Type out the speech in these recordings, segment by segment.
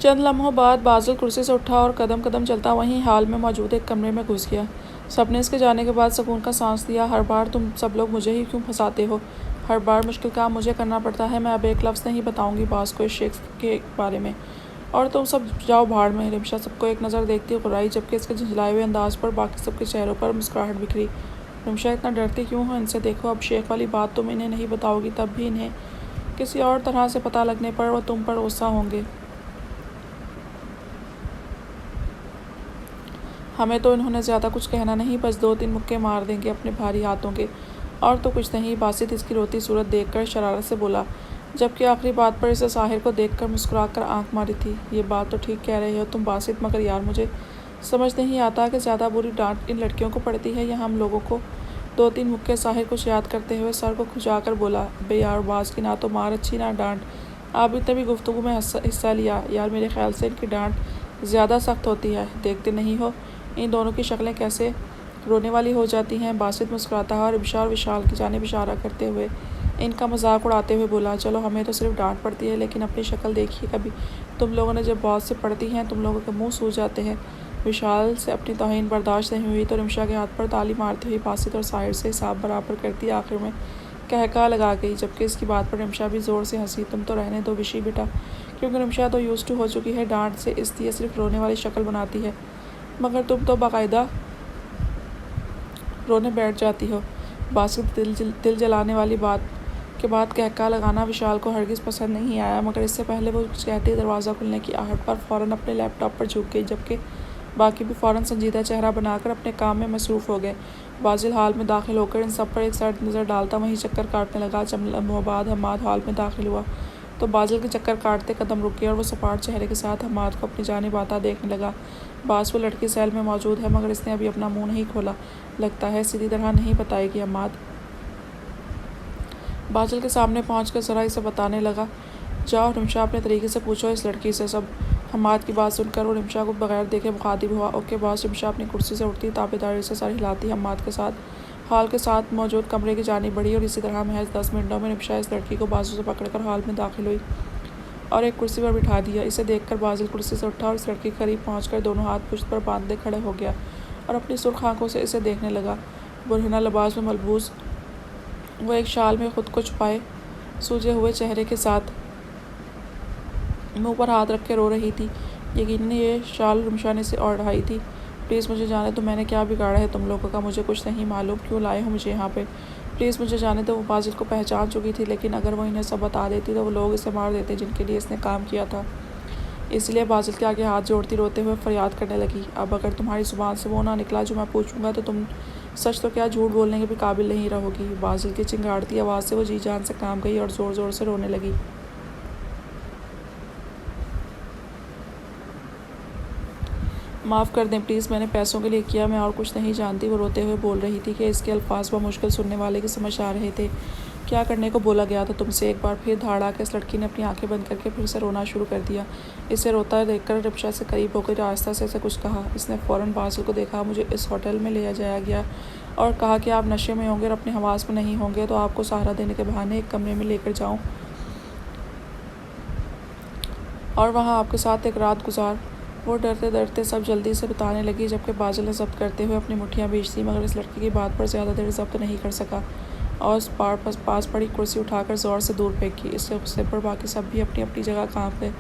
चंद लम्हों बाद बाज़िल कुर्सी से उठा और कदम कदम चलता वहीं हाल में मौजूद एक कमरे में घुस गया। सबने इसके जाने के बाद सुकून का सांस लिया। हर बार तुम सब लोग मुझे ही क्यों फंसाते हो? हर बार मुश्किल काम मुझे करना पड़ता है। मैं अब एक लफ्ज़ नहीं बताऊंगी बॉस को इस शेख के बारे में। और तुम सब जाओ भाड़ में। रिमशा सबको एक नज़र देखती हुर्राई, जबकि इसके झुंझलाए हुए अंदाज पर बाकी सबके चेहरों पर मुस्कुराहट बिखरी। रिमशा इतना डरती क्यों हो इनसे? देखो, अब शेख वाली बात तुम इन्हें नहीं बताओगी, तब भी इन्हें किसी और तरह से पता लगने पर वो तुम पर गुस्सा होंगे। हमें तो इन्होंने ज़्यादा कुछ कहना नहीं, बस 2-3 मुक्के मार देंगे अपने भारी हाथों के, और तो कुछ नहीं। बासित इसकी रोती सूरत देखकर शरारत से बोला, जबकि आखिरी बात पर इसे साहिर को देखकर मुस्कुराकर आंख मारी थी। ये बात तो ठीक कह रहे हो तुम बासित, मगर यार मुझे समझ नहीं आता कि ज़्यादा बुरी डांट इन लड़कियों को पड़ती है या हम लोगों को। 2-3 मुक्के साहिर कुछ याद करते हुए सर को खुजाकर बोला, बे यार बाज की ना तो मार अच्छी ना डांट। आपने भी गुफ्तगू में हिस्सा लिया। यार मेरे ख्याल से इनकी डांट ज़्यादा सख्त होती है। देखते नहीं हो इन दोनों की शक्लें कैसे रोने वाली हो जाती हैं। बासित मुस्कुराता है और विशाल की जानिब इशारा करते हुए इनका मजाक उड़ाते हुए बोला, चलो हमें तो सिर्फ डांट पड़ती है, लेकिन अपनी शक्ल देखिए कभी। तुम लोगों ने जब बॉस से पढ़ती हैं तुम लोगों के मुंह सूज जाते हैं। विशाल से अपनी तौहीन बर्दाश्त नहीं हुई तो रिमशा के हाथ पर ताली मारती हुई बासित और साहिर से हिसाब बराबर करती आखिर में कहका लगा गई, जबकि इसकी बात पर रिमशा भी ज़ोर से हंसी। तुम तो रहने दो विशी बेटा, क्योंकि रिमशा तो यूज्ड टू हो चुकी है डांट से, इसलिए सिर्फ रोने वाली शक्ल बनाती है, मगर तुम तो बाकायदा रोने बैठ जाती हो। बासित दिल जलाने वाली बात के बाद कहका लगाना विशाल को हरगिज़ पसंद नहीं आया, मगर इससे पहले वो कुछ कहते ही दरवाज़ा खुलने की आहट पर फ़ौरन अपने लैपटॉप पर झुक गई, जबकि बाकी भी फ़ौरन संजीदा चेहरा बनाकर अपने काम में मसरूफ़ हो गए। बाज़िल हॉल में दाखिल होकर इन सब पर एक साइड नज़र डालता वहीं चक्कर काटने लगा। चंद लम्हों बाद हम्माद हॉल में दाखिल हुआ तो बाज़िल के चक्कर काटते कदम रुक गए और वो सपाट चेहरे के साथ हम्माद को अपनी जानिब आता देखने लगा। बास वो लड़की सेल में मौजूद है, मगर इसने अभी अपना मुंह नहीं खोला। लगता है सीधी तरह नहीं बताएगी। हम्माद बाज़िल के सामने पहुंचकर ज़रा इसे बताने लगा, जाओ रिमशा अपने तरीके से पूछो इस लड़की से सब। हम्माद की बात सुनकर वो रिमशा को बगैर देखे मुखातिब हुआ। Okay boss. रिमशा अपनी कुर्सी से उठती ताबेदारी से सर हिलाती हम्माद के साथ हॉल के साथ मौजूद कमरे की जानिब बढ़ी, और इसी तरह महज 10 मिनटों में रिमशा इस लड़की को बाजू से पकड़कर हॉल में दाखिल हुई और एक कुर्सी पर बिठा दिया। इसे देखकर बाज़िल कुर्सी से उठा और इस लड़की के करीब पहुंचकर दोनों हाथ पुश्त पर बांधे खड़े हो गया और अपनी सुर्ख आंखों से इसे देखने लगा। बुरहना लिबास में मलबूस वो एक शाल में खुद को छुपाए सूजे हुए चेहरे के साथ मुंह पर हाथ रख के रो रही थी। यकीनन ये शाल रिमशा ने से ओढ़ाई थी। प्लीज़ मुझे जाने दो, मैंने क्या बिगाड़ा है तुम लोगों का? मुझे कुछ नहीं मालूम, क्यों लाए हो मुझे यहाँ पे? प्लीज़ मुझे जाने दो। वो बाज़िल को पहचान चुकी थी, लेकिन अगर वो इन्हें सब बता देती तो वो लोग इसे मार देते जिनके लिए इसने काम किया था। इसलिए बाज़िल के आगे हाथ जोड़ती रोते हुए फरियाद करने लगी, अब अगर तुम्हारी ज़ुबान से वो ना निकला जो मैं पूछूंगा तो तुम सच तो क्या झूठ बोलने के भी काबिल नहीं रहोगी। बाज़िल की चिंगाड़ती आवाज़ से वो जी जान से काम गई और ज़ोर ज़ोर से रोने लगी। माफ़ कर दें प्लीज़, मैंने पैसों के लिए किया, मैं और कुछ नहीं जानती। वो रोते हुए बोल रही थी कि इसके अल्फाज मुश्किल सुनने वाले की समझ आ रहे थे। क्या करने को बोला गया था तुमसे? एक बार फिर धाड़ आकर इस लड़की ने अपनी आंखें बंद करके फिर से रोना शुरू कर दिया। इसे रोता देखकर रिमशा से करीब होकर आहिस्ता से ऐसे कुछ कहा। इसने फ़ौरन बाज़िल को देखा। मुझे इस होटल में ले जाया गया और कहा कि आप नशे में होंगे और अपने हवास में नहीं होंगे तो आपको सहारा देने के बहाने एक कमरे में लेकर जाऊँ और वहाँ आपके साथ एक रात गुजार। वो डरते डरते सब जल्दी से बताने लगी, जबकि बाज़िल ने ज़ब्त करते हुए अपनी मुठ्ठियाँ भींच दी, मगर इस लड़की की बात पर ज़्यादा देर ज़ब्त नहीं कर सका और उस पास पड़ी कुर्सी उठाकर ज़ोर से दूर फेंकी। इससे गुस्से पर बाकी सब भी अपनी अपनी जगह कांप गए।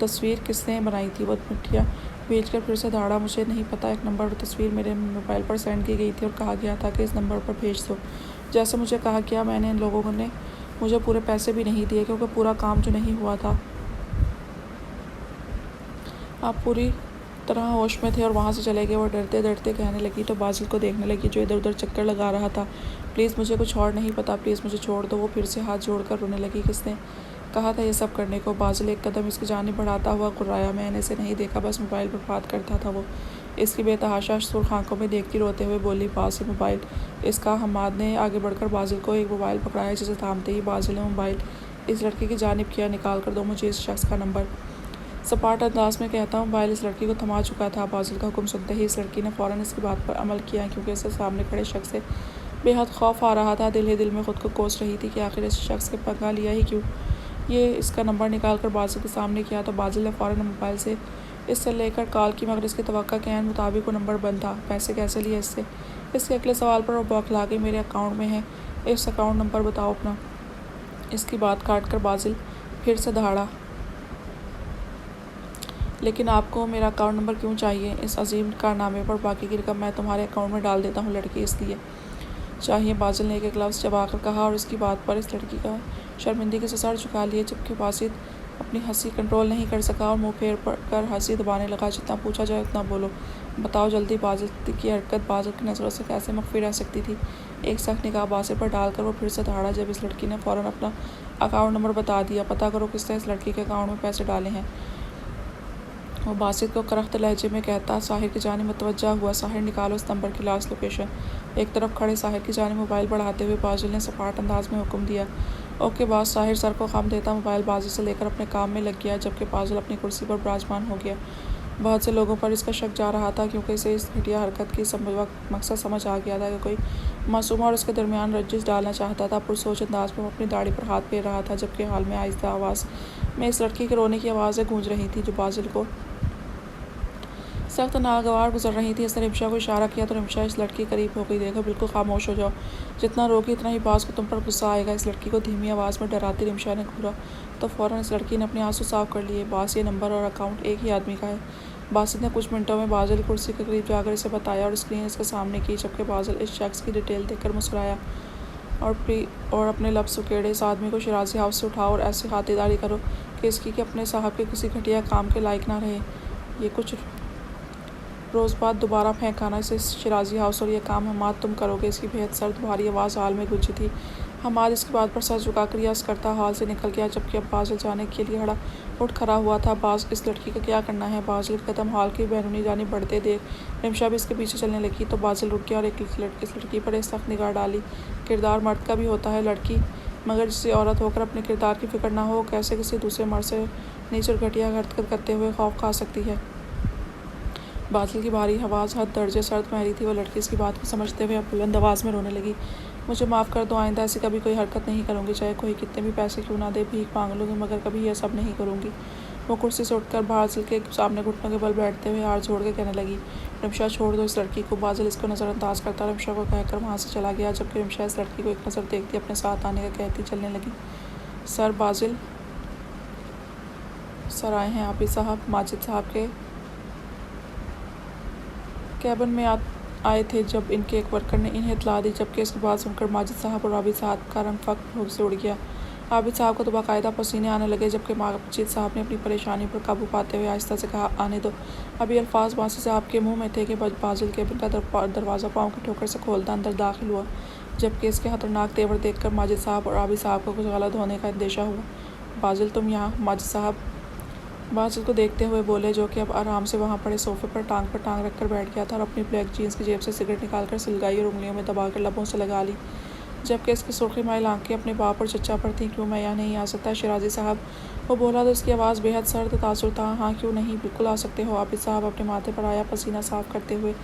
तस्वीर किसने बनाई थी? वो मुठ्ठियाँ भींच कर फिर से धाड़ा, मुझे नहीं पता, एक नंबर पर तस्वीर मेरे मोबाइल पर सेंड की गई थी और कहा गया था कि इस नंबर पर भेज दो। जैसे मुझे कहा गया, मैंने इन लोगों ने मुझे पूरे पैसे भी नहीं दिए क्योंकि पूरा काम जो नहीं हुआ था। आप पूरी तरह होश में थे और वहाँ से चले गए। वो डरते डरते कहने लगी तो बाज़िल को देखने लगी जो इधर उधर चक्कर लगा रहा था। प्लीज़ मुझे कुछ और नहीं पता, प्लीज़ मुझे छोड़ दो। वो फिर से हाथ जोड़कर रोने लगी। किसने कहा था ये सब करने को? बाज़िल एक कदम इसकी जानिब बढ़ाता हुआ कुर्राया, मैंने इसे नहीं देखा, बस मोबाइल पर बात करता था वो। इसकी बेतहाशा सुर्ख आंखों में देखती रोते हुए बोली, पास ही मोबाइल इसका। हम्माद ने आगे बढ़कर बाज़िल को एक मोबाइल पकड़ाया, जिसे थामते ही बाज़िल ने मोबाइल इस लड़की की जानिब किया। निकाल कर दो मुझे इस शख्स का नंबर। सपाट अंदाज में कहता हूँ। मोबाइल इस लड़की को थमा चुका था। बाज़िल का हुक्म सुनते ही इस लड़की ने फ़ौरन इसकी बात पर अमल किया, क्योंकि इसे सामने खड़े शख्स से बेहद खौफ आ रहा था। दिल ही दिल में खुद को कोस रही थी कि आखिर इस शख्स के पंगा लिया ही क्यों। ये इसका नंबर निकाल कर बाजिल के सामने किया तो बाजिल ने फ़ौरन मोबाइल से इससे लेकर कॉल की, मगर इसकी तवक्का के ऐन मुताबिक वो नंबर बंद था। पैसे कैसे लिए इससे? इसके अगले सवाल पर वो बौखला गई। मेरे अकाउंट में है। इस अकाउंट नंबर बताओ अपना। इसकी बात काट कर बाजिल फिर से दहाड़ा। लेकिन आपको मेरा अकाउंट नंबर क्यों चाहिए? इस अजीम कारनामे पर बाकी की रकम मैं तुम्हारे अकाउंट में डाल देता हूँ लड़की, इसलिए चाहिए। बाजिल ने एक लफ्ज़ चबाकर कहा और इसकी बात पर इस लड़की का शर्मिंदगी से सर झुका लिए, जबकि बासित अपनी हंसी कंट्रोल नहीं कर सका और मुंह फेर कर हंसी दबाने लगा। जितना पूछा जाए उतना बोलो, बताओ जल्दी। बाजिल की हरकत बाजिल की नज़रों से कैसे मख्फी रह सकती थी? एक सख्त निगाह बासित पर डालकर वो फिर से दहाड़ा, जब इस लड़की ने फ़ौरन अपना अकाउंट नंबर बता दिया। पता करो किसने इस लड़की के अकाउंट में पैसे डाले हैं। वो बासित को करख्त लहजे में कहता साहिर की जानिब मुतवज्जा हुआ। साहिर, निकालो इस नंबर की लास्ट लोकेशन। एक तरफ खड़े साहिर की जानिब मोबाइल बढ़ाते हुए बाजिल ने सपाट अंदाज में हुक्म दिया। Okay boss. साहिर सर को खम देता मोबाइल बाजिल से लेकर अपने काम में लग गया, जबकि बाजिल अपनी कुर्सी पर विराजमान हो गया। बहुत से लोगों पर इसका शक जा रहा था, क्योंकि इसे इस घटिया हरकत की मकसद समझ आ गया था कि कोई मासूमा और उसके दरमियान रंजिश डालना चाहता था। पुरसोच अंदाज में वो अपनी दाढ़ी पर हाथ फेर रहा था, जबकि हाल में आहिस्ता आवाज़ में इस लड़की के रोने की आवाज़ें गूंज रही थी, जो बाजिल को सख्त नागवार गुजर रही थी। इसने रिमशा को इशारा किया तो रिमशा इस लड़की करीब हो गई। देखो, बिल्कुल खामोश हो जाओ। जितना रोगी उतना ही बास को तुम पर गुस्सा आएगा। इस लड़की को धीमी आवाज़ में डराती रिमशा ने घूरा तो फ़ौरन इस लड़की ने अपने आंसू साफ कर लिए। बास, ये नंबर और अकाउंट एक ही आदमी का है। बासित ने कुछ मिनटों में बाजिल की कुर्सी के करीब जाकर इसे बताया और स्क्रीन इसके सामने की, जबकि बाजिल इस शख्स की डिटेल देखकर मुस्कुराया और अपने लब सुकेड़े। इस आदमी को शिराजी हाउस से उठाओ और ऐसी खातिरदारी करो कि इसकी कि अपने साहब के किसी घटिया काम के लायक ना रहे। ये कुछ रोज़ बाद दोबारा फेंकाना इसे शिराजी हाउस, और ये काम हमाद तुम करोगे। इसकी बेहद सर्द भारी आवाज़ हाल में गूंजी थी। हमाद इसकी बात पर सर झुकाकर यस करता हाल से निकल गया, जबकि अब बाजिल जाने के लिए उठ खड़ा हुआ था। बाज, इस लड़की का क्या करना है? बाजिल के कदम हाल की बैरूनी जानी बढ़ते देख रिमशा भी इसके पीछे चलने लगी, तो बाजिल रुक गया और इस लड़की पर एक सख्त निगाह डाली। किरदार मर्द का भी होता है लड़की, मगर जिससे औरत होकर अपने किरदार की फिक्र ना हो, कैसे किसी दूसरे मर्द से नीच और घटिया हरकत करते हुए खौफ खा सकती है। बाजिल की भारी आवाज़ हद दर्जे सर्द महरी थी। वह लड़की इसकी बात को समझते हुए अब बुलंद आवाज़ में रोने लगी। मुझे माफ़ कर दो, आइंदा ऐसी कभी कोई हरकत नहीं करूँगी, चाहे कोई कितने भी पैसे क्यों ना दे। भीख मांग लूँगी, मगर कभी यह सब नहीं करूँगी। वो कुर्सी से उठकर बाजिल के सामने घुटनों के बल बैठते हुए हाथ जोड़ के कहने लगी, रिमशा छोड़ दो इस लड़की को। बाजिल इसको नज़रअंदाज करता रिमशा को कहकर वहाँ से चला गया, जबकि रिमशा इस लड़की को एक नज़र देखती अपने साथ आने का कहती चलने लगी। सर, बाजिल सर आए हैं आबिद साहब। माजिद साहब के कैबिन में आए थे जब इनके एक वर्कर ने इन्हें इतला दी, जबकि इसकी बात सुनकर माजिद साहब और आबिद साहब का रंग फख्र रूप से उड़ गया। आबिद साहब को तो बाकायदा पसीने आने लगे, जबकि माजिद साहब ने अपनी परेशानी पर काबू पाते हुए आहिस्ता से कहा, आने दो। अभी अल्फाज बासी साहब के मुंह में थे कि बाजिल केबिन का दरवाज़ा पाँव की ठोकर से खोलता अंदर दाखिल हुआ, जबकि इसके खतरनाक तेवर देखकर माजिद साहब और आबिद साहब को कुछ गलत होने का अंदेशा हुआ। बाजिल, तुम यहाँ? माजिद साहब बाजिल को देखते हुए बोले, जो कि अब आराम से वहाँ पड़े सोफे पर टांग रखकर बैठ गया था और अपनी ब्लैक जीन्स की जेब से सिगरेट निकालकर सुलगाई और उंगलियों में दबाकर लबों से लगा ली, जबकि इसकी सुर्खी माइल आंखें अपने बाप और चचा पर थीं। क्यों मैं यहाँ नहीं आ सकता शिराजी साहब? वो बोला तो इसकी आवाज़ बेहद सर्द तासुर था। हाँ, क्यों नहीं, बिल्कुल आ सकते हो। आबिद साहब अपने माथे पर आया पसीना साफ करते हुए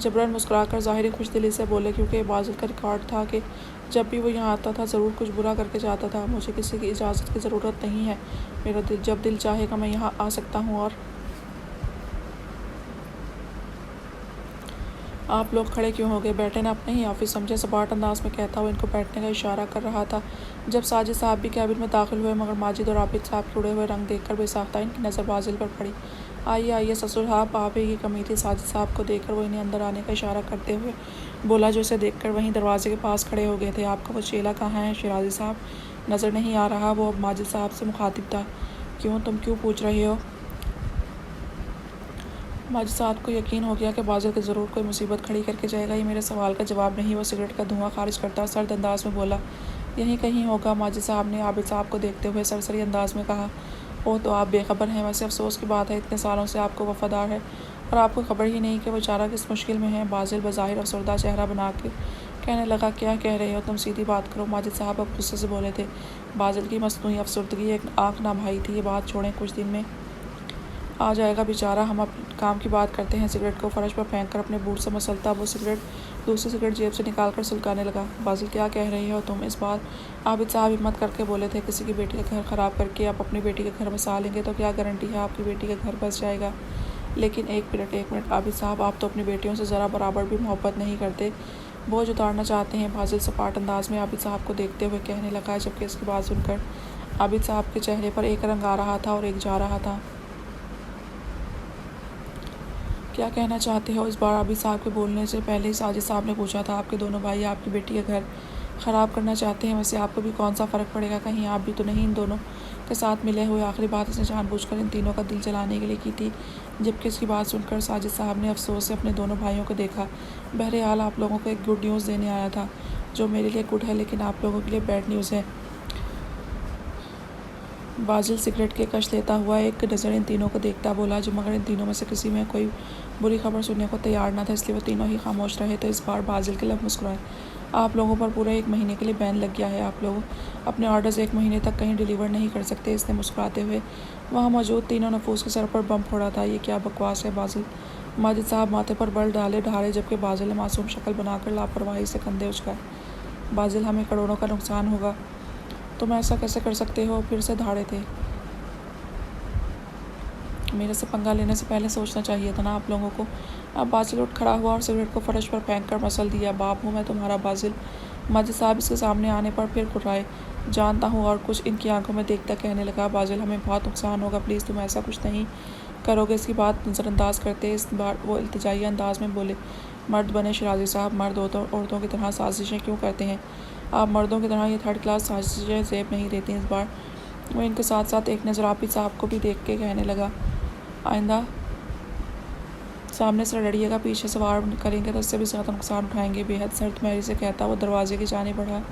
जबरन मुस्कुराकर ज़ाहिर खुशदिली से बोले, क्योंकि बाजिल का रिकॉर्ड था कि जब भी वो यहाँ आता था ज़रूर कुछ बुरा करके जाता था। मुझे किसी की इजाज़त की ज़रूरत नहीं है। मेरा जब दिल चाहेगा मैं यहाँ आ सकता हूँ। और आप लोग खड़े क्यों हो गए? बैठे ना अपने ही ऑफिस, समझे? सपाट अंदाज में कहता हुआ इनको बैठने का इशारा कर रहा था, जब साजिद साहब भी कैबिन में दाखिल हुए, मगर माजिद और आबिद साहब के उड़े हुए रंग देखकर बेसाख्ता इनकी नज़र बाजिल पर पड़ी। आइए आइए ससुर साहब, आप ही की कमी थी। साजिद साहब को देखकर वो इन्हें अंदर आने का इशारा करते हुए बोला, जो इसे देखकर वहीं दरवाजे के पास खड़े हो गए थे। आपका वो चेला कहाँ है शिराजी साहब? नज़र नहीं आ रहा। वो अब माजिद साहब से मुखातिब था। क्यों, तुम क्यों पूछ रहे हो? माजिद साहब को यकीन हो गया कि बाजिल के ज़रूर कोई मुसीबत खड़ी करके जाएगा। ये मेरे सवाल का जवाब नहीं। वो सिगरेट का धुआं खारिज करता सर्द अंदाज में बोला, यहीं कहीं होगा। माजिद साहब ने आबिद साहब को देखते हुए सरसरी अंदाज में कहा, ओह, तो आप बेखबर हैं। वैसे अफसोस की बात है, इतने सालों से आपको वफादार है और आपको खबर ही नहीं कि बेचारा किस मुश्किल में है। बाजिल बज़ाहिर अफसरदा चेहरा बना के कहने लगा, क्या कह रहे हो तुम? सीधी बात करो। माजिद साहब अब गुस्से से बोले थे। बाजिल की मसनूई अफसरदगी एक आँख ना भाई थी। ये बात छोड़ें, कुछ दिन में आ जाएगा बेचारा। हम अपने काम की बात करते हैं। सिगरेट को फर्श पर फेंक कर अपने बूट से मसलता वो सिगरेट दूसरी सिगरेट जेब से निकाल कर सुलगाने लगा। बाजिल, क्या कह रही हो तुम? इस बार आबिद साहब हिम्मत करके बोले थे, किसी की बेटी का घर ख़राब करके आप अपनी बेटी के घर बसा लेंगे तो क्या गारंटी है आपकी बेटी का घर बस जाएगा? लेकिन एक मिनट आबिद साहब, आप तो अपनी बेटियों से ज़रा बराबर भी मोहब्बत नहीं करते, बोझ उतारना चाहते हैं। बाजिल सपाट अंदाज में आबिद साहब को देखते हुए कहने लगा, जबकि इसकी बात सुनकर आबिद साहब के चेहरे पर एक रंग आ रहा था और एक जा रहा था। क्या कहना चाहते हो? इस बार आबिद साहब के बोलने से पहले ही साजिद साहब ने पूछा था। आपके दोनों भाई आपकी बेटी का घर ख़राब करना चाहते हैं, वैसे आपको भी कौन सा फ़र्क पड़ेगा? कहीं आप भी तो नहीं इन दोनों के साथ मिले हुए? आखिरी बात इसने जानबूझकर इन तीनों का दिल जलाने के लिए की थी। जबकि इसकी बात सुनकर साजिद साहब ने अफसोस से अपने दोनों भाइयों को देखा। बहरहाल आप लोगों को एक गुड न्यूज़ देने आया था, जो मेरे लिए गुड है लेकिन आप लोगों के लिए बैड न्यूज़ है। बाजिल सिगरेट के कश लेता हुआ एक नज़र इन तीनों को देखता बोला, जो मगर इन तीनों में से किसी में कोई बुरी खबर सुनने को तैयार न था, इसलिए वो तीनों ही खामोश रहे। तो इस बार बाजिल के लब मुस्कुराए। आप लोगों पर पूरे 1 महीने के लिए बैन लग गया है। आप लोग अपने ऑर्डर्स 1 महीने तक कहीं डिलीवर नहीं कर सकते। इसने मुस्कुराते हुए वहाँ मौजूद तीनों नफूस के सर पर बम फोड़ा था। ये क्या बकवास है बाजिल? माजिद साहब माथे पर बल ढाले, जबकि बाजिल ने मासूम शक्ल बनाकर लापरवाही से कंधे उचकाए। बाजिल, हमें करोड़ों का नुकसान होगा, तुम ऐसा कैसे कर सकते हो? फिर से धाड़े थे। मेरे से पंगा लेने से पहले सोचना चाहिए था ना आप लोगों को। अब बाजिल उठ खड़ा हुआ और सिगरेट को फर्श पर फेंक कर मसल दिया। बाप हूँ मैं तुम्हारा बाजिल। माजिद साहब इसके सामने आने पर फिर घुर्राए। जानता हूँ, और कुछ इनकी आंखों में देखता कहने लगा, बाजिल हमें बहुत नुकसान होगा, प्लीज़ तुम ऐसा कुछ नहीं करोगे। इसकी बात नज़रअंदाज करते इस बार वो इल्तिजाई अंदाज में बोले, मर्द बने शराजी साहब, मर्द औरतों की तरह साजिशें क्यों करते हैं? आप मर्दों की तरह ये 3rd क्लास साजिशें जेब नहीं देती। इस बार वो इनके साथ साथ एक नज़र आबिद साहब को भी देख के कहने लगा, आइंदा सामने से लड़िएगा, पीछे से वार करेंगे तो इससे भी ज़्यादा नुकसान उठाएंगे। बेहद सर्द महरी से कहता वो दरवाजे की जाने बढ़ा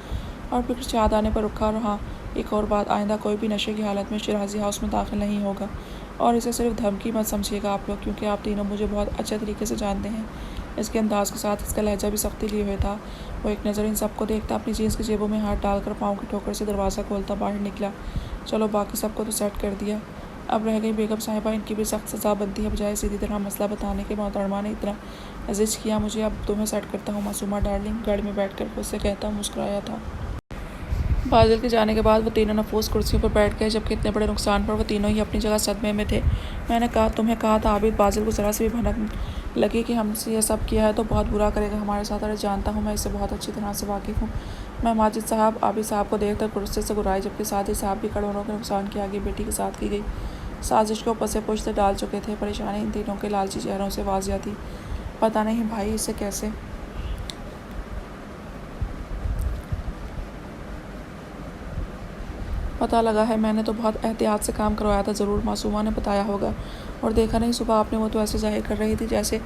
और फिर चाँद आने पर रुका रहा। एक और बात, आइंदा कोई भी नशे की हालत में शिराजी हाउस में दाखिल नहीं होगा, और इसे सिर्फ धमकी मत समझिएगा आप लोग, क्योंकि आप तीनों मुझे बहुत अच्छे तरीके से जानते हैं। इसके अंदाज के साथ इसका लहजा भी सख्ती लिए हुए था। वो एक नज़र इन सबको देखता अपनी जीन्स की जेबों में हाथ डालकर पाँव की ठोकर से दरवाज़ा खोलता बाहर निकला। चलो बाकी सबको तो सेट कर दिया, अब रह गई बेगम साहिबा, इनकी भी सख्त सज़ा बनती है। बजाय सीधी तरह मसला बताने के मोहतरमा ने इतना अजिज किया मुझे, अब तुम्हें सेट करता हूँ मासूमा डार्लिंग। गाड़ी में बैठकर खुद से कहता मुस्कुराया था। बाजिल के जाने के बाद वो तीनों नफूस कुर्सियों पर बैठ गए, जबकि इतने बड़े नुकसान पर वो तीनों ही अपनी जगह सदमे में थे। तुम्हें कहा था आबिद, बाजिल को ज़रा सी भी भनक लगी कि हमसे ये सब किया है तो बहुत बुरा करेगा हमारे साथ। अरे जानता हूँ, मैं इससे बहुत अच्छी तरह से वाकिफ़ हूँ। मैं माजिद साहब आबिद साहब को देखकर गुस्से से गुर्राई, जबकि साजिद साहब भी करोड़ों के नुकसान की आगे बेटी के साथ की गई साजिश को पसे पुश्त डाल चुके थे। परेशानी इन तीनों के लालची चेहरों से वाजिया थी। पता नहीं भाई इसे कैसे पता लगा है, मैंने तो बहुत एहतियात से काम करवाया था, ज़रूर मासूमा ने बताया होगा। और देखा नहीं सुबह आपने, वो तो ऐसे जाहिर कर रही थी जैसे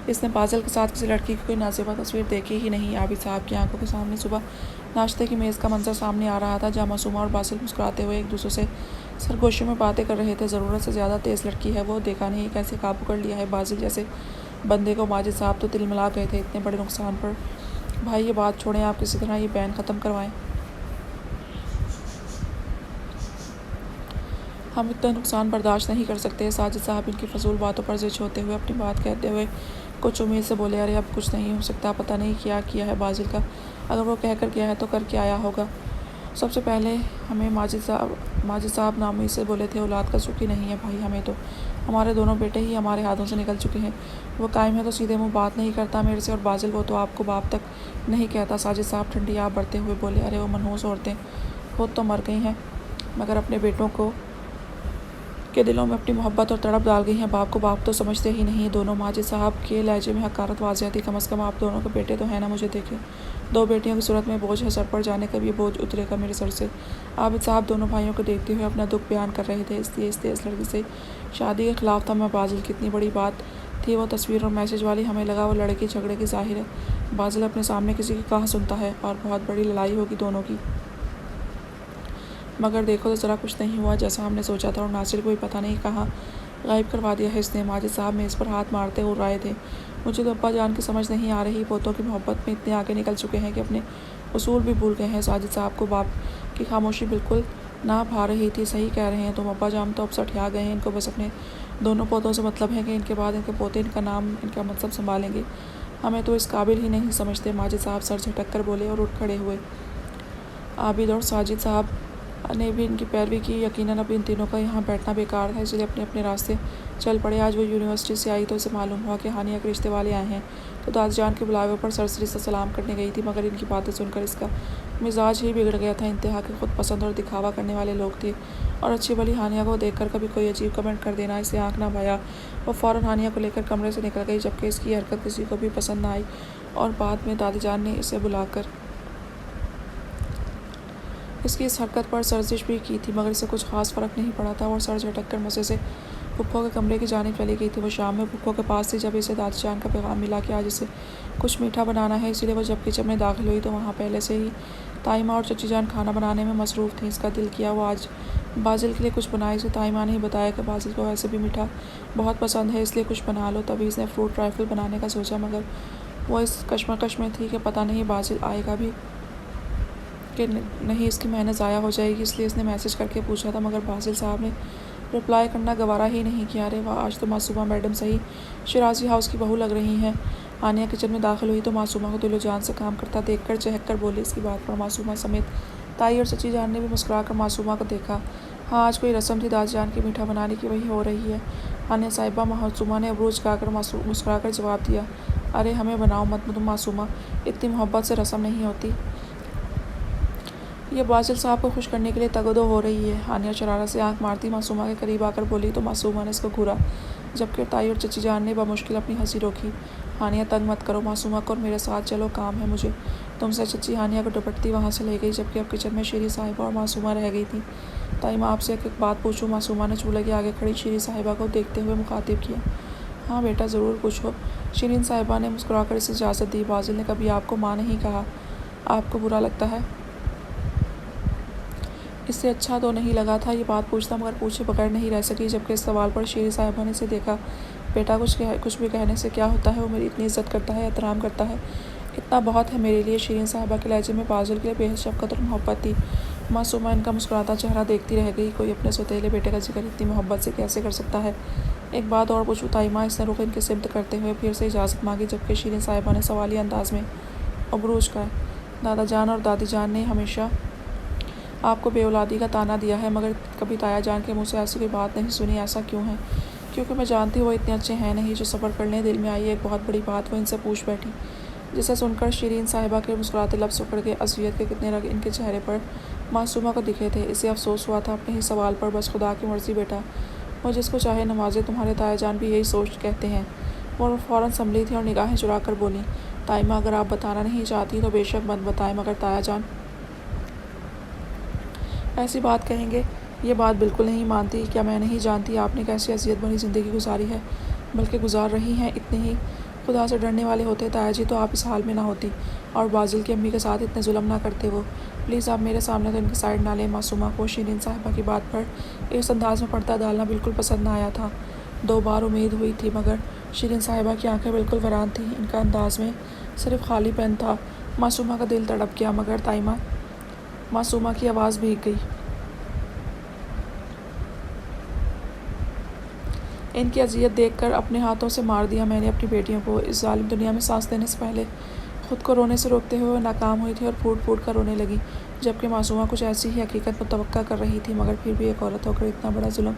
इसने बाजिल के साथ किसी लड़की की कोई नाज़िबा तस्वीर देखी ही नहीं। आबिद साहब की आंखों के सामने सुबह नाश्ते की मेज़ का मंजर सामने आ रहा था, जहाँ मासूमा और बाजिल मुस्कुराते हुए एक दूसरे से सरगोशी में बातें कर रहे थे। ज़रूरत से ज़्यादा तेज़ लड़की है वो, देखा नहीं कैसे काबू कर लिया है बाजिल जैसे बंदे को। माजिद साहब तो तिलमिला गए थे इतने बड़े नुकसान पर। भाई ये बात छोड़ें, आप किसी तरह ये बैन ख़त्म करवाएं। हम इतना नुकसान बर्दाश्त नहीं कर सकते। साजिद साहब इनकी फजूल बातों पर जिद होते हुए अपनी बात कहते हुए कुछ उम्मीद से बोले, अरे अब कुछ नहीं हो सकता, पता नहीं क्या किया है बाजिल का, अगर वो कह कर गया है तो करके आया होगा। सबसे पहले हमें माजिद साहब नामी से बोले थे, औलाद का सुख ही नहीं है भाई हमें तो, हमारे दोनों बेटे ही हमारे हाथों से निकल चुके हैं। वो कायम है तो सीधे मुँह बात नहीं करता मेरे से, और बाजिल वो तो आपको बाप तक नहीं कहता। साजिद साहब ठंडी आप बढ़ते हुए बोले, अरे वो मनहूस औरतें खुद तो मर गई हैं, मगर अपने बेटों के दिलों में अपनी मोहब्बत और तड़प डाल गई हैं। बाप को बाप तो समझते ही नहीं दोनों। माजिद साहब के लहजे में हकारत वाज़िया थी। कम से कम आप दोनों के बेटे तो हैं ना, मुझे देखे 2 बेटियों की सूरत में बोझ है सर पर, जाने का भी बोझ उतरेगा मेरे सर से। आबिद साहब दोनों भाइयों को देखते हुए अपना दुख बयान कर रहे थे। इसलिए इस लड़की से शादी के खिलाफ था मैं। बाजिल कितनी बड़ी बात थी वो तस्वीर और मैसेज वाली, हमें लगा वो लड़की झगड़े की ज़ाहिर है। बाजिल अपने सामने किसी की कहाँ सुनता है, और बहुत बड़ी लड़ाई होगी दोनों की। मगर देखो तो ज़रा कुछ नहीं हुआ जैसा हमने सोचा था, और नासिर को भी पता नहीं कहाँ गायब करवा दिया है इसने। माजिद साहब मेज़ पर हाथ मारते हुए रहे थे, मुझे तो अब्बा जान की समझ नहीं आ रही, पोतों की मोहब्बत में इतने आगे निकल चुके हैं कि अपने उसूल भी भूल गए हैं। साजिद साहब को बाप की खामोशी बिल्कुल ना भा रही थी। सही कह रहे हैं तुम अब्बा जान, तो अब सठिया गए हैं, इनको बस अपने दोनों पोतों से मतलब है कि इनके बाद इनके पोते इनका नाम इनका मनसब संभालेंगे। हमें तो इस काबिल ही नहीं समझते। माजिद साहब सर झटक कर बोले और उठ खड़े हुए। आबिद और साजिद साहब ने भी इनकी पैरवी की। यकीनन अब इन तीनों का यहाँ बैठना बेकार था, इसलिए अपने अपने रास्ते चल पड़े। आज वो यूनिवर्सिटी से आई तो उसे मालूम हुआ कि हानिया के रिश्ते वाले आए हैं, तो दादजान के बुलावे पर सरसरी से सलाम करने गई थी, मगर इनकी बातें सुनकर इसका मिजाज ही बिगड़ गया था। इंतहा के खुद पसंद और दिखावा करने वाले लोग थे, और अच्छी भली हानिया को देखकर कभी कोई अजीब कमेंट कर देना इसे आँख ना भाया। वो फ़ौरन हानिया को लेकर कमरे से निकल गई, जबकि इसकी हरकत किसी को भी पसंद ना आई। और बाद में दादीजान ने इसे बुलाकर इसकी इस हरकत पर सर्जिश भी की थी, मगर इसे कुछ खास फ़र्क नहीं पड़ा था और सर झटक कर मज़े से पुप्पो के कमरे की जानिब चली गई थी। वो शाम में पुप्पो के पास थी जब इसे दादीजान का पैगाम मिला कि आज इसे कुछ मीठा बनाना है, इसीलिए वो जब किचन में दाखिल हुई तो वहाँ पहले से ही ताईमा और चची जान खाना बनाने में मसरूफ़ थी। इसका दिल किया वो आज बाजिल के लिए कुछ बनाए। इसे ताईमा ने ही बताया कि बाजिल को वैसे भी मीठा बहुत पसंद है, इसलिए कुछ बना लो। तभी इसने फ्रूट राइफ़ल बनाने का सोचा, मगर वो इस कश्मकश में थी कि पता नहीं बाजिल आएगा भी कि नहीं, इसकी मेहनत ज़ाया हो जाएगी। इसलिए इसने मैसेज करके पूछा था, मगर बाजिल साहब ने रिप्लाई करना गवारा ही नहीं किया। अरे वाह, आज तो मासूमा मैडम सही शिराजी हाउस की बहू लग रही हैं। हानिया किचन में दाखिल हुई तो मासूमा को दिलो जान से काम करता देखकर चहक कर बोली। इसकी बात पर मासूमा समेत ताई और चची जान ने भी मुस्कुरा कर मासूमा को देखा। हाँ, आज कोई रस्म थी दादजान की मीठा बनाने की, वही हो रही है। हानिया साहिबा मासूमा ने अबरूज गाकर मुस्कुरा कर जवाब दिया। अरे हमें बनाओ मत तुम मासूमा, इतनी मोहब्बत से रस्म नहीं होती। ये बाजिल साहब को खुश करने के लिए तगदो हो रही है। हानिया शरारत से आंख मारती मासूमा के करीब आकर बोली तो मासूमा ने इसको घूरा, जबकि ताई और चची जान ने बमुश्किल अपनी हंसी रोकी। हानिया तंग मत करो मासूमा को और मेरे साथ चलो, काम है मुझे तुमसे। चची हानिया को दुपट्टी वहाँ से ले गई, जबकि अब किचन में शीरी साहिबा और मासूमा रह गई थी। ताई मैं आपसे एक बात पूछूं? मासूमा ने चूल्हे के आगे खड़ी शीरी साहिबा को देखते हुए मुखातिब किया। हाँ बेटा ज़रूर पूछो। शीरीन साहिबा ने मुस्कुराकर इसे इजाज़त दी। बाजिल ने कभी आपको माँ नहीं कहा, आपको बुरा लगता है? इससे अच्छा तो नहीं लगा था ये बात पूछता, मगर पूछे बगैर नहीं रह सकी। जबकि इस सवाल पर शीरी साहिबा ने इसे देखा। बेटा कुछ भी कहने से क्या होता है, वो मेरी इतनी इज्जत करता है, एहतराम करता है, इतना बहुत है मेरे लिए। शीरीन साहिबा के लहजे में बाजिल के लिए बेहद शफ़क़त और मोहब्बत थी। मासूमा इनका मुस्कुराता चेहरा देखती रह गई। कोई अपने सौतेले बेटे का जिक्र इतनी मोहब्बत से कैसे कर सकता है? एक बात और पूछूं ताईमा? इसने रुख इनके सिमत करते हुए फिर से इजाज़त मांगी, जबकि शीरीन साहिबा ने सवालिया अंदाज में अबरूज का। दादा जान और दादी जान ने हमेशा आपको बेऔलादी का ताना दिया है, मगर कभी ताया जान के मुँह से ऐसी कोई बात नहीं सुनी। ऐसा क्यों है? क्योंकि मैं जानती हूँ वो इतने अच्छे हैं नहीं जो सब्र कर लें। दिल में आई एक बहुत बड़ी बात वो इनसे पूछ बैठी, जिसे सुनकर शीरीन साहिबा के मुस्कुराते लफ्ज़ उखड़ गए। असलियत के कितने रंग इनके चेहरे पर मासूमा को दिखे थे। इसे अफसोस हुआ था अपने ही सवाल पर। बस खुदा की मर्ज़ी बेटा, वो जिसको चाहे नवाजे। तुम्हारे ताया जान भी यही सोच कहते हैं। वो फ़ौरन संभली थी और निगाहें चुरा कर बोली, ताईमा अगर आप बताना नहीं चाहती तो बेशक मत बताएं, मगर ताया जान ऐसी बात कहेंगे। ये बात बिल्कुल नहीं मानती। क्या मैं नहीं जानती आपने कैसी अजियत भरी ज़िंदगी गुजारी है, बल्कि गुजार रही हैं? इतने ही खुदा से डरने वाले होते ताया जी तो आप इस हाल में ना होती, और बाजिल की अम्मी के साथ इतने जुल्म ना करते वो। प्लीज़ आप मेरे सामने तो इनकी साइड ना लें। मासूमा को शीरीन साहिबा की बात पर इस अंदाज में पर्दा डालना बिल्कुल पसंद ना आया था। 2 बार उम्मीद हुई थी, मगर शीरीन साहिबा की आंखें बिल्कुल वीरान थीं। इनका अंदाज में सिर्फ खाली पैन था। मासूमा का दिल तड़प गया, मगर ताईमा मासूमा की आवाज़ भीग गई। इनकी अजियत देखकर अपने हाथों से मार दिया मैंने अपनी बेटियों को। इस जालिम दुनिया में सांस लेने से पहले खुद को रोने से रोकते हुए नाकाम हुई थी और फूट फूट कर रोने लगी, जबकि मासूमा कुछ ऐसी ही हकीकत मुतवक्का कर रही थी। मगर फिर भी एक औरत होकर इतना बड़ा जुल्म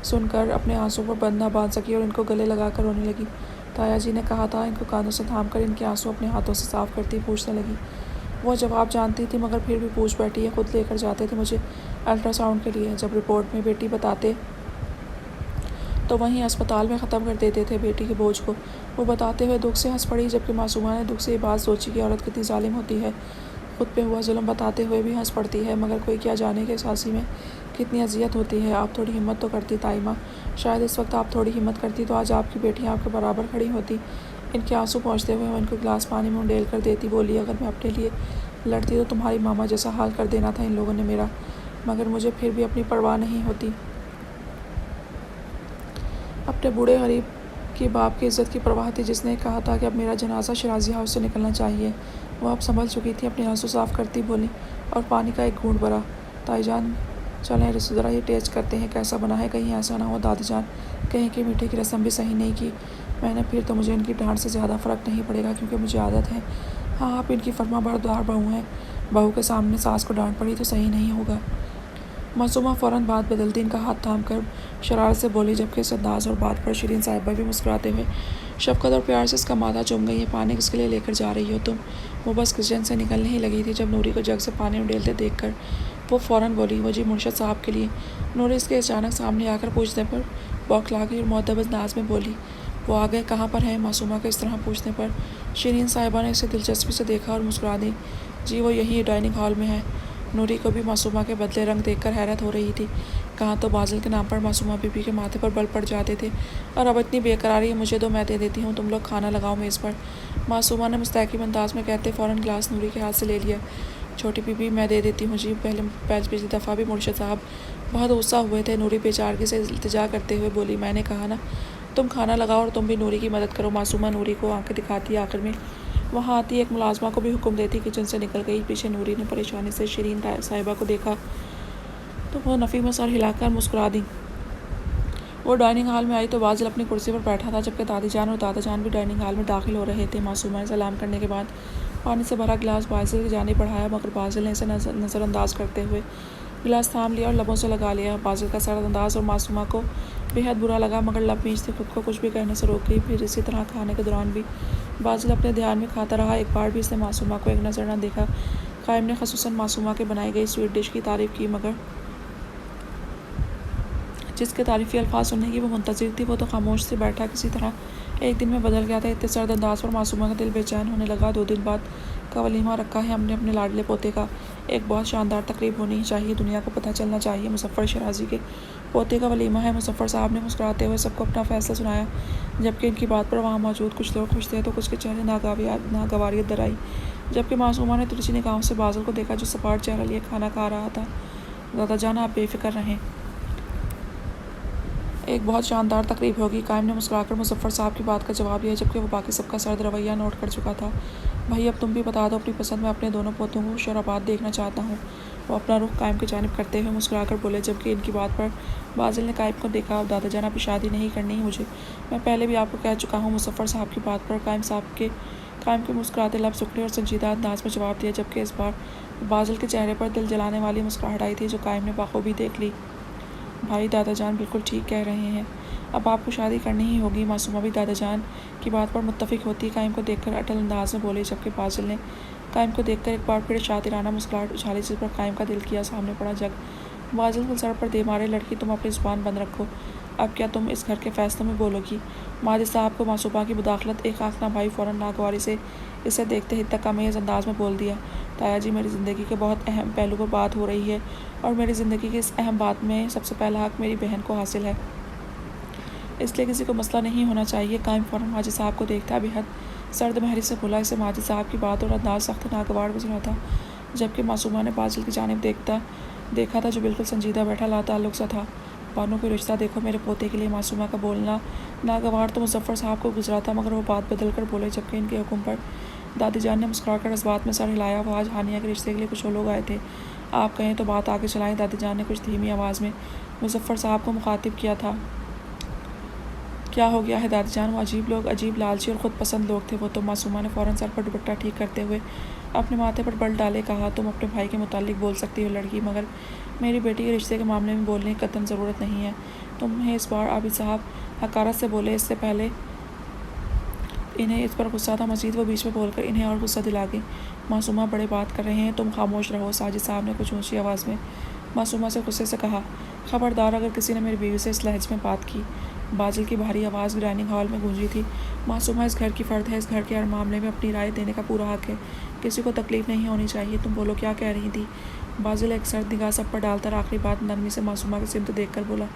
सुनकर अपने आंसू पर बंद ना बांध सकी और इनको गले लगा कर रोने लगी। ताया जी ने कहा था, इनको कानों से थाम कर इनके आंसू अपने हाथों से साफ़ करती पूछने लगी। वो जवाब जानती थी, मगर फिर भी पूछ बैठी है। खुद लेकर जाते थे मुझे अल्ट्रासाउंड के लिए। जब रिपोर्ट में बेटी बताते तो वहीं अस्पताल में ख़त्म कर देते थे बेटी के बोझ को। वो बताते हुए दुख से हंस पड़ी, जबकि मासूमा ने दुख से ये बात सोची कि औरत कितनी जालिम होती है। खुद पे हुआ जुल्म बताते हुए भी हंस पड़ती है, मगर कोई क्या जाने कि सासी में कितनी अजियत होती है। आप थोड़ी हिम्मत तो करती ताईमा, शायद इस वक्त आप थोड़ी हिम्मत करती तो आज आपकी बेटी आपके बराबर खड़ी होती। इनके आंसू पहुँचते हुए वो इनको गिलास पानी में उंडेल कर देती। बोली, अगर मैं अपने लिए लड़ती तो तुम्हारी मामा जैसा हाल कर देना था इन लोगों ने मेरा, मगर मुझे फिर भी अपनी परवाह नहीं होती। अपने बूढ़े गरीब की बाप की इज़्ज़त की परवाह थी, जिसने कहा था कि अब मेरा जनाजा शिराजी हाउस से निकलना चाहिए। वो अब संभल चुकी थी। अपने आंसू साफ़ करती बोली और पानी का एक घूंट भरा। ताईजान चलें ज़रा ये टेस्ट करते हैं कैसा बना है, कहीं ऐसा ना हो दादी जान कहीं कि मीठे की रस्म भी सही नहीं की मैंने, फिर तो मुझे इनकी डांट से ज़्यादा फ़र्क नहीं पड़ेगा क्योंकि मुझे आदत है। हाँ, आप इनकी फर्मा बरदार बहू हैं, बहू के सामने सास को डांट पड़ी तो सही नहीं होगा। मासूमा फ़ौरन बात बदलती इनका हाथ थाम कर शरारत से बोली, जबकि इस अंदाज़ और बात पर शिरीन साहिबा भी मुस्कुराते हुए शफ़क़त और प्यार से इसका माथा चूम गई। है पानी किसके लिए लेकर जा रही हो तुम? वो बस किचन से निकलने ही लगी थी जब नूरी को जग से पानी उड़ेलते देखकर वो फ़ौरन बोली, वो जी मुर्शद साहब के लिए। नूरी इसके अचानक सामने आकर पूछने पर बौखला गई और मुअद्दब अंदाज़ में बोली, वो आ गए, कहाँ पर हैं? मासूमा के इस तरह पूछने पर शिरीन साहिबा ने इसे दिलचस्पी से देखा और मुस्कुरा दी। जी वो यही डाइनिंग हॉल में है। नूरी को भी मासूमा के बदले रंग देखकर हैरत हो रही थी। कहाँ तो बाजिल के नाम पर मासूमा बीबी के माथे पर बल पड़ जाते थे और अब इतनी बेकरारी है, मुझे दो मैं दे देती हूँ, तुम लोग खाना लगाओ मेज़ पर। मासूमा ने मुस्तैकिम अंदाज में कहते फ़ौरन गिलास नूरी के हाथ से ले लिया। छोटी बीबी मैं दे देती हूँ जी। पिछली दफ़ा भी मुर्शद साहब बहुत गुस्सा हुए थे। नूरी बेचारगी से इल्तिजा करते हुए बोली, मैंने कहा ना तुम खाना लगाओ और तुम भी नूरी की मदद करो। मासूमा नूरी को आंखें दिखाती आखिर में वहाँ आती एक मुलाजमा को भी हुक्म देती किचन से निकल गई। पीछे नूरी ने परेशानी से शिरीन साहिबा को देखा तो वो नफ़ी में सर हिलाकर मुस्कुरा दी। वो डाइनिंग हॉल में आई तो बाजिल अपनी कुर्सी पर बैठा था, जबकि दादी जान और दादा जान भी डाइनिंग हॉल में दाखिल हो रहे थे। मासूमा ने सलाम करने के बाद पानी से भरा गिलास बाजिल की जानिब बढ़ाया, मगर बाजिल ने इसे नज़रअंदाज करते हुए गिलास थाम लिया और लबों से लगा लिया। बाजिल का सरल अंदाज और मासूमा को बेहद बुरा लगा, मगर लब खींचते खुद को कुछ भी कहने से रोक गई। फिर इसी तरह खाने के दौरान भी बाजिल अपने ध्यान में खाता रहा। एक बार भी इसने मासूमा को एक नज़र न देखा। कायम ने खसूसन मासूमा के बनाई गई स्वीट डिश की तारीफ़ की, मगर जिसके तारीफ़ी अल्फाज सुनने की वो मुंतज़िर थी वो तो खामोश से बैठा किसी तरह एक दिन में बदल गया था। इतने सर्द अंदाज पर मासूमा का दिल बेचैन होने लगा। 2 दिन बाद का वलीमा रखा है हमने अपने लाडले पोते का। एक बहुत शानदार तकरीब होनी चाहिए, दुनिया को पता चलना चाहिए मुज़फ़्फ़र शराजी के पोते का वलीमा है। मुज़फ़्फ़र साहब ने मुस्कुराते हुए सबको अपना फ़ैसला सुनाया। जबकि इनकी बात पर वहाँ मौजूद कुछ लोग खुश थे तो कुछ के चेहरे नागवारियत दर आई। जबकि मासूमा ने तिरछी निगाहों से बाजिल को देखा जो सपाट चेहरा लिए खाना खा रहा था। दादा जान आप बेफ़िक्र रहें, एक बहुत शानदार तकरीब होगी। कायम ने मुस्कुराकर मुज़फ़्फ़र साहब की बात का जवाब दिया, जबकि वो बाकी सबका सर्द रवैया नोट कर चुका था। भाई अब तुम भी बता दो अपनी पसंद, मैं अपने दोनों पोतों को शराबाद देखना चाहता हूँ। वो अपना रुख कायम की जानिब करते हुए मुस्कुराकर बोले, जबकि इनकी बात पर बाजिल ने कायम को देखा। अब दादा जान आपकी शादी नहीं करनी है मुझे, मैं पहले भी आपको कह चुका हूँ। मुज़फ़्फ़र साहब की बात पर कायम के मुस्कुराते लब सुखने और संजीदा अंदाज में जवाब दिया, जबकि इस बार बाजिल के चेहरे पर दिल जलाने वाली मुस्कुराहट आई थी जो कायम ने बाखूबी देख ली। भाई दादा जान बिल्कुल ठीक कह रहे हैं, अब आपको शादी करनी ही होगी। मासूमा भी दादा जान की बात पर मुत्तफ़िक होती कायम को देखकर अटल अंदाज में बोले, जबकि बाजिल ने कायम को देखकर एक बार फिर शातिराना मुस्कुराहट उछाली, जिस पर कायम का दिल किया सामने पड़ा जग। बाजिल को सर पर दे मारे, लड़की तुम अपनी ज़ुबान बंद रखो, अब क्या तुम इस घर के फैसलों में बोलोगी? माजिद साहब को मासूमा की मुदाखलत एक आंख ना भाई फ़ौरन नागवारी से इसे देखते ही तकामेज़ अंदाज में बोल दिया, ताया जी मेरी ज़िंदगी के बहुत अहम पहलू पर बात हो रही है और मेरी ज़िंदगी की इस अहम बात में सबसे पहला हक मेरी बहन को हासिल है, इसलिए किसी को मसला नहीं होना चाहिए। कायम फ़ौरन माजिद साहब को देखता बेहद सर्द महरी से बोला। इसे माजिद साहब की बात और अंदाज सख्त नागवार गुजरा था, जबकि मासूमा ने बाजिल की जानिब देखा था जो बिल्कुल संजीदा बैठा लाताल्लुक़ सा था। बानों कोई रिश्ता देखो मेरे पोते के लिए। मासूमा का बोलना नागवार तो मुज़फ़्फ़र साहब को गुजरा था, मगर वो बात बदल कर बोले, जबकि इनके हुक्म पर दादी जान ने मुस्कुराकर इस बात में सर हिलाया। वो आज हानिया के रिश्ते के लिए कुछ लोग आए थे, आप कहें तो बात आगे चलाएं। दादी जान ने कुछ धीमी आवाज़ में मुज़फ़्फ़र साहब को मुखातिब किया था। क्या हो गया है दादी जान? वो अजीब लोग अजीब लालची और ख़ुद पसंद लोग थे वो तो। मासूमा ने फ़ौरन सर पर दुपट्टा ठीक करते हुए अपने माथे पर बल डाले कहा, तुम अपने भाई के मुतालिक बोल सकती हो लड़की, मगर मेरी बेटी के रिश्ते के मामले में बोलने की कतई ज़रूरत नहीं है। तुम्हें इस बार आबिद साहब हकारत से बोले, इससे पहले इन्हें इस पर गुस्सा था, मज़ीद वो बीच में बोलकर इन्हें और गुस्सा दिला गई। मासूमा बड़े बात कर रहे हैं, तुम खामोश रहो। साजिद साहब ने कुछ ऊँची आवाज़ में मासूमा से गुस्से से कहा, ख़बरदार अगर किसी ने मेरी बीवी से इस लहज में बात की। बाजिल की भारी आवाज़ डाइनिंग हॉल में गूंजी थी। मासूमा इस घर की फ़र्द है, इस घर के हर मामले में अपनी राय देने का पूरा हक है, किसी को तकलीफ़ नहीं होनी चाहिए। तुम बोलो क्या कह रही थी? बाजिल एक सर्द निगाह सब पर डालकर आखिरी बात नरमी से मासूमा की सिमत देख कर बोला,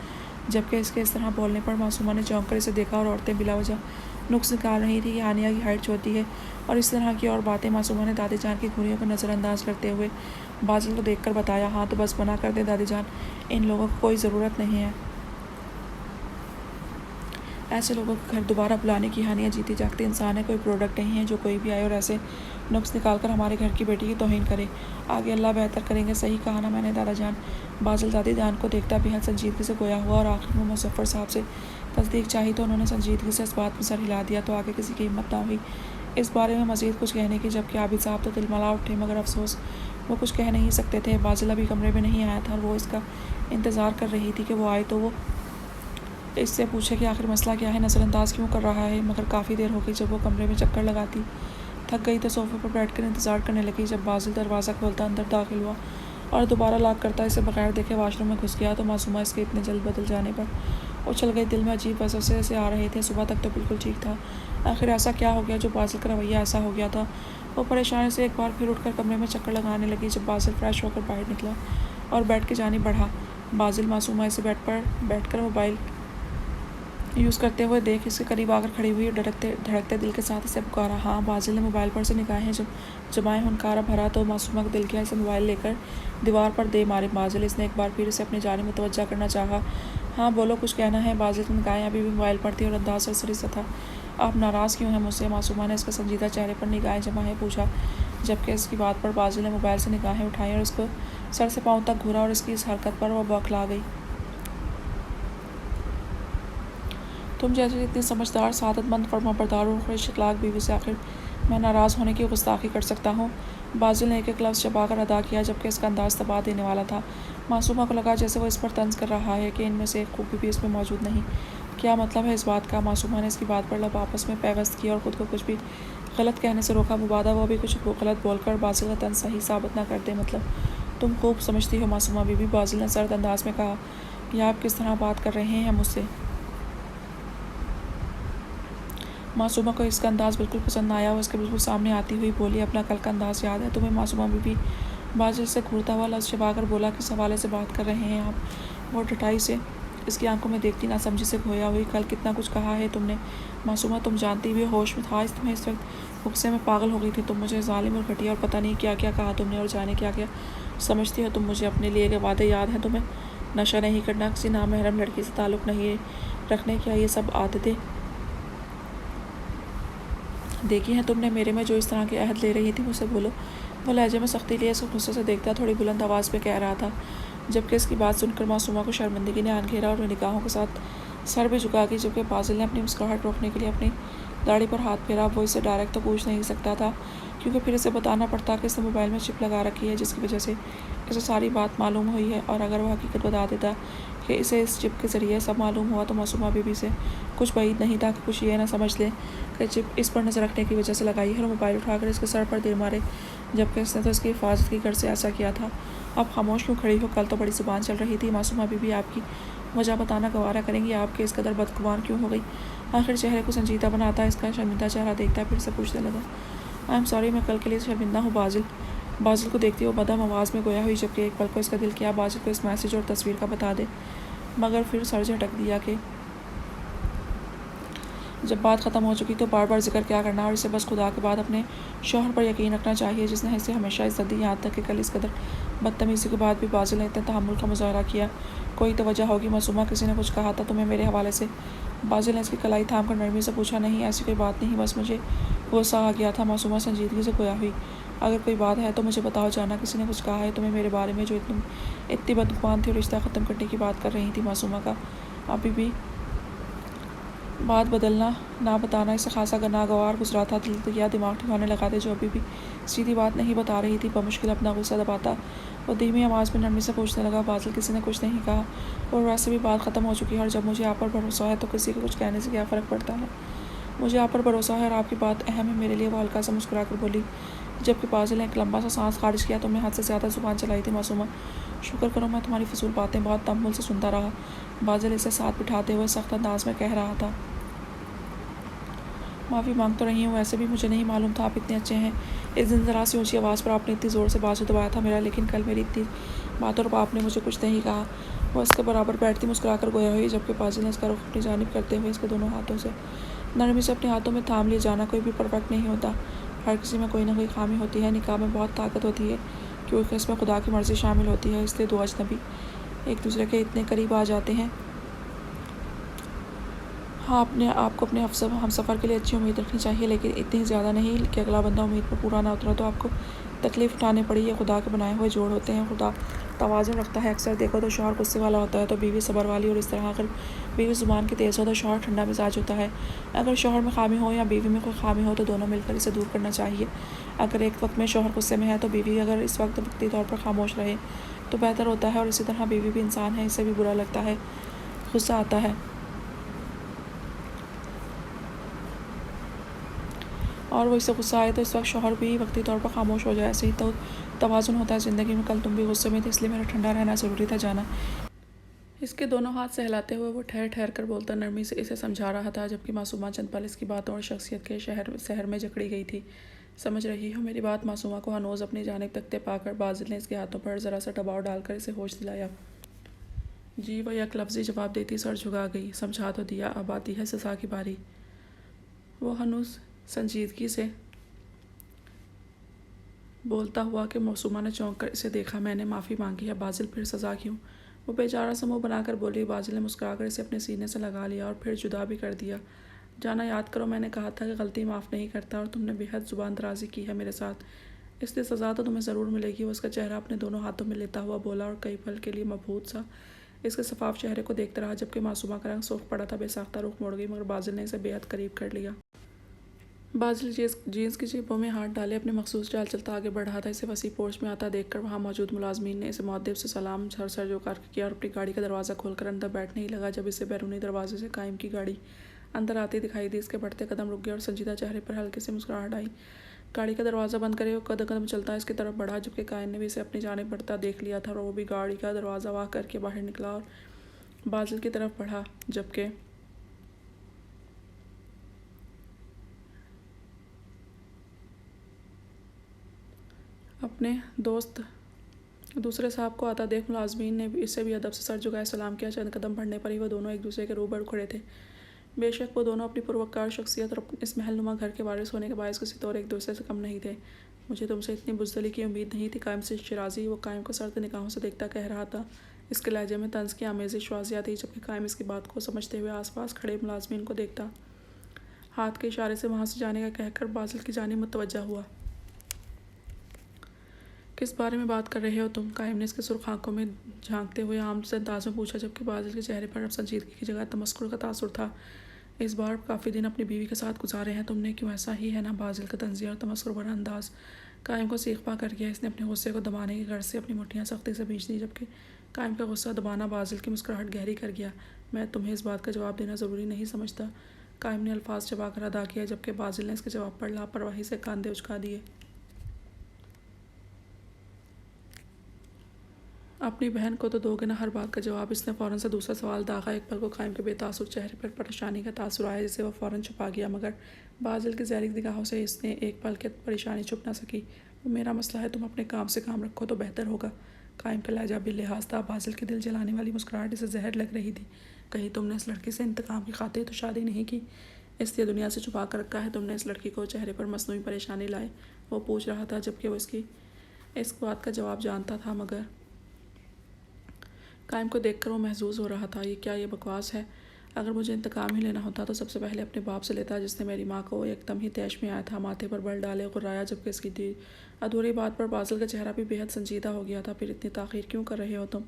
जबकि इसके इस तरह बोलने पर मासूमा ने चौंक कर इसे देखा और औरतें बिलावजह नुक्स निकाल रही थी कि हानिया की हाइट छोटी है और इस तरह की और बातें। मासूमा ने दादी जान की घुरियों को नज़रअंदाज करते हुए बाजिल को देखकर बताया, हाँ तो बस मना कर दे दादी जान, इन लोगों को कोई ज़रूरत नहीं है। ऐसे लोगों के घर दोबारा बुलाने की हानियाँ जीती जागती इंसान है, कोई प्रोडक्ट नहीं है जो कोई भी आए और ऐसे नुक्स निकाल कर हमारे घर की बेटी की तौहीन करे। आगे अल्लाह बेहतर करेंगे। सही कहा ना मैंने दादा जान। बाजिल दादी जान को देखता बेहद संजीदगी से गोया हुआ और आखिर में मुजफ्फर साहब से तस्दीक चाही तो उन्होंने संजीदगी से इस बात में सर हिला दिया तो आगे किसी की हिम्मत ना हुई इस बारे में मज़ीद कुछ कहने की, जबकि आबिद साहब तो तिलमिला उठे मगर अफसोस वो कुछ कह नहीं सकते थे। बाजिल अभी कमरे में नहीं आया था और वो इसका इंतज़ार कर रही थी कि वो आए तो वो इससे पूछे कि आखिर मसला क्या है, नज़रअंदाज क्यों कर रहा है। मगर काफ़ी देर हो गई जब वो कमरे में चक्कर लगाती थक गई तो सोफे पर बैठकर इंतज़ार करने लगी। जब बाजिल दरवाज़ा खोलता अंदर दाखिल हुआ और दोबारा लॉक करता इसे बगैर देखे वॉशरूम में घुस गया तो मासूमा इसके इतने जल्द बदल जाने पर उछल गई। दिल में अजीब वसवसे से आ रहे थे। सुबह तक तो बिल्कुल ठीक था, आखिर ऐसा क्या हो गया जो बाजिल का रवैया ऐसा हो गया था। वो परेशानी से एक बार फिर उठकर कमरे में चक्कर लगाने लगी। जब बाजिल फ्रेश होकर बाहर निकला और बेड की जानिब बढ़ा, बाजिल मासूमा इसे बेड पर बैठकर मोबाइल यूज़ करते हुए देख इसके करीब आकर खड़ी हुई और धड़कते दिल के साथ इसे पुकारा। हाँ, बाजिल ने मोबाइल पर से निगाहें जब जमाए हुनकारा भरा तो मासूमा का दिल किया इसे मोबाइल लेकर दीवार पर दे मारे। बाजिल इसने एक बार फिर इसे अपनी जानिब मुतवज्जा करना चाहा। हाँ बोलो, कुछ कहना है। बाजिल की निगाहें अभी भी मोबाइल पर थी और अंदाज सरसरी सा था। आप नाराज़ क्यों हैं मुझसे? मासूमा ने इसके संजीदा चेहरे पर निगाहें जमाए पूछा, जबकि इसकी बात पर बाजिल ने मोबाइल से निगाहें उठाई और उसको सर से पाँव तक घूरा और इसकी इस हरकत पर वह बौखला गई। तुम जैसे इतनी समझदार, सादतमंद, फर्माबरदार और खुश अखलाक बीवी से आखिर मैं नाराज़ होने की गुस्ताखी कर सकता हूँ? बाजिल ने एक लफ्ज़ चबाकर अदा किया, जबकि इसका अंदाज तबाह देने वाला था। मासूमा को लगा जैसे वो इस पर तंज कर रहा है कि इनमें से एक खूबी भी इसमें मौजूद नहीं। क्या मतलब है इस बात का? मासूमा ने इसकी बात पर लब आपस में पैवस्त किया और ख़ुद को कुछ भी गलत कहने से रोका। मुबादा वो भी कुछ गलत बोलकर बाजिल का तंज सही साबित ना कर दे। मतलब तुम खूब समझती हो मासूमा बीबी, बाजिल ने सर्द अंदाज में कहा। यह आप किस तरह बात कर रहे हैं मुझसे? मासूमा को इसका अंदाज़ बिल्कुल पसंद आया। वो इसके बिल्कुल सामने आती हुई बोली, अपना कल का अंदाज़ याद है तुम्हें? मासूमा बीबी बाजिल से घूरता हुआ लफ्ज़ चबाकर बोला, किस हवाले से बात कर रहे हैं आप? वो डटाई से इसकी आंखों में देखती ना समझी से खोया हुई, कल कितना कुछ कहा है तुमने? मासूमा तुम जानती भी होश में था तुम्हें इस वक्त गुस्से में पागल हो गई थी तुम मुझे जालिम और घटिया और पता नहीं क्या क्या कहा तुमने और जाने क्या क्या समझती हो तुम मुझे? अपने लिए के वादे याद हैं तुम्हें? नशा नहीं करना, किसी नामहरम लड़की से ताल्लुक़ नहीं रखने, क्या ये सब आदतें देखी हैं तुमने मेरे में जो इस तरह की अहद ले रही थी मुझसे? बोलो। वो लहजे में सख्ती लिए इसको गुस्से से देखता थोड़ी बुलंद आवाज़ में कह रहा था, जबकि इसकी बात सुनकर मासूमा को शर्मिंदगी ने आन घेरा और निगाहों के साथ सर भी झुका गई। जबकि बाजिल ने अपनी मुस्कुराहट रोकने के लिए अपनी दाढ़ी पर हाथ फेरा। वो इसे डायरेक्ट तो पूछ नहीं सकता था क्योंकि फिर इसे बताना पड़ता कि इसने मोबाइल में चिप लगा रखी है जिसकी वजह से इसे सारी बात मालूम हुई है। और अगर वह हकीकत बता देता कि इसे इस चिप के ज़रिए सब मालूम हुआ तो मासूमा बीबी से कुछ बैद नहीं था कि कुछ ये ना समझ ले कि चिप इस पर नज़र रखने की वजह से लगाई है और मोबाइल उठाकर इसके सर पर दे मारे, जबकि इसने तो इसकी हिफाजत की गर्ज से ऐसा किया था। आप खामोश क्यों खड़ी हो? कल तो बड़ी ज़ुबान चल रही थी। मासूमा बीबी आपकी वजह बताना गवारा करेंगी, आपके इस कदर बदगुमान क्यों हो गई? आखिर चेहरे को संजीदा बनाता इसका शर्मिंदा चेहरा देखता फिर से पूछने लगा, आई एम सॉरी, मैं कल के लिए शर्मिंदा हूँ। बाजिल को देखती वो मदम आवाज़ में गोया हुई, जबकि एक पल को इसका दिल किया बाजिल को इस मैसेज और तस्वीर का बता दे, मगर फिर सर झटक दिया कि जब बात ख़त्म हो चुकी तो बार बार जिक्र क्या करना और इसे बस खुदा के बाद अपने शौहर पर यकीन रखना चाहिए जिसने इसे हमेशा इज्जत दी, यहाँ तक कि कल इस कदर बदतमीज़ी के बाद भी बाजिल ने इतने तहम्मुल का मुजाहरा किया। कोई तो वजह होगी। मासूमा, किसी ने कुछ कहा था तुम्हें मेरे हवाले से? बाजिल ने इसकी कलाई थाम कर नरमी से पूछा, नहीं ऐसी कोई बात नहीं, बस मुझे गुस्सा आ गया था। मासूमा संजीदगी से खोया हुई, अगर कोई बात है तो मुझे बताओ जाना, किसी ने कुछ कहा है तुम्हें मेरे बारे में जो इतनी बदगुमान थी और रिश्ता ख़त्म करने की बात कर रही थी? मासूमा का अभी भी बात बदलना ना बताना इसे खासा नागवार गुजरा था। दिल तो या दिमाग ठिकाने लगा थे जो अभी भी सीधी बात नहीं बता रही थी। बमुश्किल अपना गुस्सा दबाता वो धीमी आवाज़ में नरमी से पूछने लगा, बाजिल किसी ने कुछ नहीं कहा और वैसे भी बात ख़त्म हो चुकी है और जब मुझे आप पर भरोसा है तो किसी को कुछ कहने से क्या फ़र्क पड़ता है? मुझे आप पर भरोसा है और आपकी बात अहम है मेरे लिए, वो हल्का सा मुस्कुरा कर बोली, जबकि बाजिल ने एक लंबा सा सांस खारिज किया। तुमने हद से ज़्यादा ज़ुबान चलाई थी मासूमा, शुक्र करो मैं तुम्हारी फजूल बातें बहुत तम्मुल से सुनता रहा। बाजिल इसे साथ बिठाते हुए सख्त अंदाज में कह रहा था, माफ़ी मांग तो रही हूँ, वैसे भी मुझे नहीं मालूम था आप इतने अच्छे हैं। इस दिन ज़रा सी ऊँची आवाज़ पर आपने इतनी ज़ोर से बाजू दबाया था मेरा, लेकिन कल मेरी इतनी बातों पर आपने मुझे कुछ नहीं कहा। वो इसके बराबर बैठती मुस्कुराकर गोया हुई, जबकि बाजिल ने इसका रुख अपनी जानिब करते हुए इसके दोनों हाथों से नरमी से अपने हाथों में थाम लिए। जाना कोई भी परफेक्ट नहीं होता, हर किसी में कोई ना कोई खामी होती है। निकाह में बहुत ताकत होती है क्योंकि इसमें खुदा की मर्ज़ी शामिल होती है, इसलिए दो अजनबी एक दूसरे के इतने करीब आ जाते हैं। हाँ, आपको अपने हमसफ़र के लिए अच्छी उम्मीद रखनी चाहिए, लेकिन इतनी ज़्यादा नहीं कि अगला बंदा उम्मीद पर पूरा ना उतरा तो आपको तकलीफ़ उठानी पड़ी। ये खुदा के बनाए हुए जोड़ होते हैं। खुदा तवाज़ुन रखता है। अक्सर देखो तो शौहर गुस्से वाला होता है तो बीवी सब्र वाली, और इस तरह अगर बीवी ज़ुबान की तेज़ हो तो शौहर ठंडा मिजाज होता है। अगर शौहर में ख़ामी हो या बीवी में कोई ख़ामी हो तो दोनों मिलकर इसे दूर करना चाहिए। अगर एक वक्त में शौहर गुस्से में है तो बीवी अगर इस वक्ती तौर पर खामोश रहे तो बेहतर होता है। और इसी तरह बीवी भी इंसान है, इसे भी बुरा लगता है, गुस्सा आता है, और वो इससे गुस्सा आए तो इस वक्त शौहर भी वक्ती तौर पर खामोश हो जाए। ऐसे ही तो तवाज़ुन होता है ज़िंदगी में। कल तुम भी गुस्से में थे, इसलिए मेरा ठंडा रहना ज़रूरी था जाना। इसके दोनों हाथ सहलाते हुए वो ठहर ठहर कर बोलता नरमी से इसे समझा रहा था, जबकि मासूमा चंद पल इसकी बातों और शख्सियत के शहर में जकड़ी गई थी। समझ रही हो मेरी बात? मासूमा को हनोज अपनी जानिब तकते पाकर बाजिल ने इसके हाथों पर ज़रा सा दबाव डालकर इसे होश दिलाया। जी, वह एक लफ्ज़ी जवाब देती सर झुका गई। समझा तो दिया, अब आती है सज़ा की बारी। वो हनूज संजीदगी से बोलता हुआ कि मासूमा ने चौंक कर इसे देखा। मैंने माफ़ी मांगी है बाजिल, फिर सज़ा क्यों? वो बेचारा सा मुँह बनाकर बोली। बाजिल ने मुस्कुराकर इसे अपने सीने से लगा लिया और फिर जुदा भी कर दिया। जाना, याद करो मैंने कहा था कि गलती माफ़ नहीं करता, और तुमने बेहद ज़ुबान दराजी की है मेरे साथ, इसलिए सज़ा तो तुम्हें ज़रूर मिलेगी। वो उसका चेहरा अपने दोनों हाथों में लेता हुआ बोला और कई पल के लिए मबहूत सा इसके शफाफ चेहरे को देखता रहा, जबकि मासूमा का रंग सूख पड़ा था। बेसाख्ता रुख मोड़ गई, मगर बाजिल ने इसे बेहद करीब कर लिया। बाजिल जीन्स की जेबों में हाथ डाले अपने मखसूस चाल चलता आगे बढ़ रहा था। इसे वसी पोर्च में आता देखकर वहां मौजूद मुलाजमीन ने इसे मुअद्दिब से सलाम सर जो कर किया और अपनी गाड़ी का दरवाज़ा खोलकर अंदर बैठने ही लगा। जब इसे बैरूनी दरवाजे से कायम की गाड़ी अंदर आती दिखाई दी, इसके बढ़ते कदम रुक गए और संजीदा चेहरे पर हल्के से मुस्कुराहट आई। गाड़ी का दरवाज़ा बंद करे वो कदम कदम चलता इसकी तरफ बढ़ा, जबकि कायन ने भी इसे अपनी जानिब बढ़ता देख लिया था और वो भी गाड़ी का दरवाज़ा वाह करके बाहर निकला और बाजिल की तरफ बढ़ा, जबकि अपने दोस्त दूसरे साहब को आता देख मुलाजमीन ने इससे भी अदब से सर झुकाए सलाम किया। चंद कदम बढ़ने पर ही वह दोनों एक दूसरे के रूबरू खड़े थे। बेशक वो दोनों अपनी पुरवकार शख्सियत और इस महलनुमा घर के वारिस होने के बायस किसी तौर एक दूसरे से कम नहीं थे। मुझे तुमसे इतनी बुज़दिली की उम्मीद नहीं थी, कायम से शिराजी वो कायम को सर्द निगाहों से देखता कह रहा था। इसके लहजे में तंज की आमेज़िश वाज़िया थी, जबकि कायम इसकी बात को समझते हुए आसपास खड़े मुलाजमीन को देखता। हाथ के इशारे से वहाँ से जाने का कहकर बाजिल की जानिब मुतवज्जा हुआ। किस बारे में बात कर रहे हो तुम? कायम ने इसके सुर्ख आंखों में झांकते हुए आम से अंदाज में पूछा, जबकि बाजिल के चेहरे पर अब संजीदगी की जगह तमस्कुर का तासुर था। इस बार काफ़ी दिन अपनी बीवी के साथ गुजारे हैं तुमने, क्यों? ऐसा ही है ना? बाजिल का तंज़िया और तमस्कुर भरा अंदाज कायम को सीख पा कर गया। इसने अपने गुस्से को दबाने की गर्ज से अपनी मुठ्ठियाँ सख्ती से भींच दी, जबकि कायम का गुस्सा दबाना बाजिल की मुस्कुराहट गहरी कर गया। मैं तुम्हें इस बात का जवाब देना ज़रूरी नहीं समझता, कायम ने अल्फाज चबाकर अदा किया, जबकि बाजिल ने इसके जवाब पर लापरवाही से कांधे उचका दिए। अपनी बहन को तो दोगे ना हर बात का जवाब? इसने फ़ौरन से दूसरा सवाल दागा। एक पल को कायम के बेतासुर चेहरे पर परेशानी का तासुर आया, जिसे वह फ़ौरन छुपा गया, मगर बाजिल की जहरी निगाहों से इसने एक पल की परेशानी छुप ना सकी। वो मेरा मसला है, तुम अपने काम से काम रखो तो बेहतर होगा। कायम का लहजा बेलिहाज था। बाजिल की दिल जलाने वाली मुस्कुराहट इसे जहर लग रही थी। कहीं तुमने इस लड़की से इंतकाम की खातिर तो शादी नहीं की, इसलिए दुनिया से छुपा कर रखा है तुमने इस लड़की को? चेहरे पर मसनूई परेशानी लाए वो पूछ रहा था, जबकि वो इसकी इस बात का जवाब जानता था, मगर कायम को देखकर वो महजूज हो रहा था। ये बकवास है? अगर मुझे इंतकाम ही लेना होता तो सबसे पहले अपने बाप से लेता, जिसने मेरी माँ को एकदम ही तैश में आया था, माथे पर बल डाले गुर्राया। जबकि इसकी अधूरी बात पर बाजिल का चेहरा भी बेहद संजीदा हो गया था। फिर इतनी ताख़ीर क्यों कर रहे हो तुम?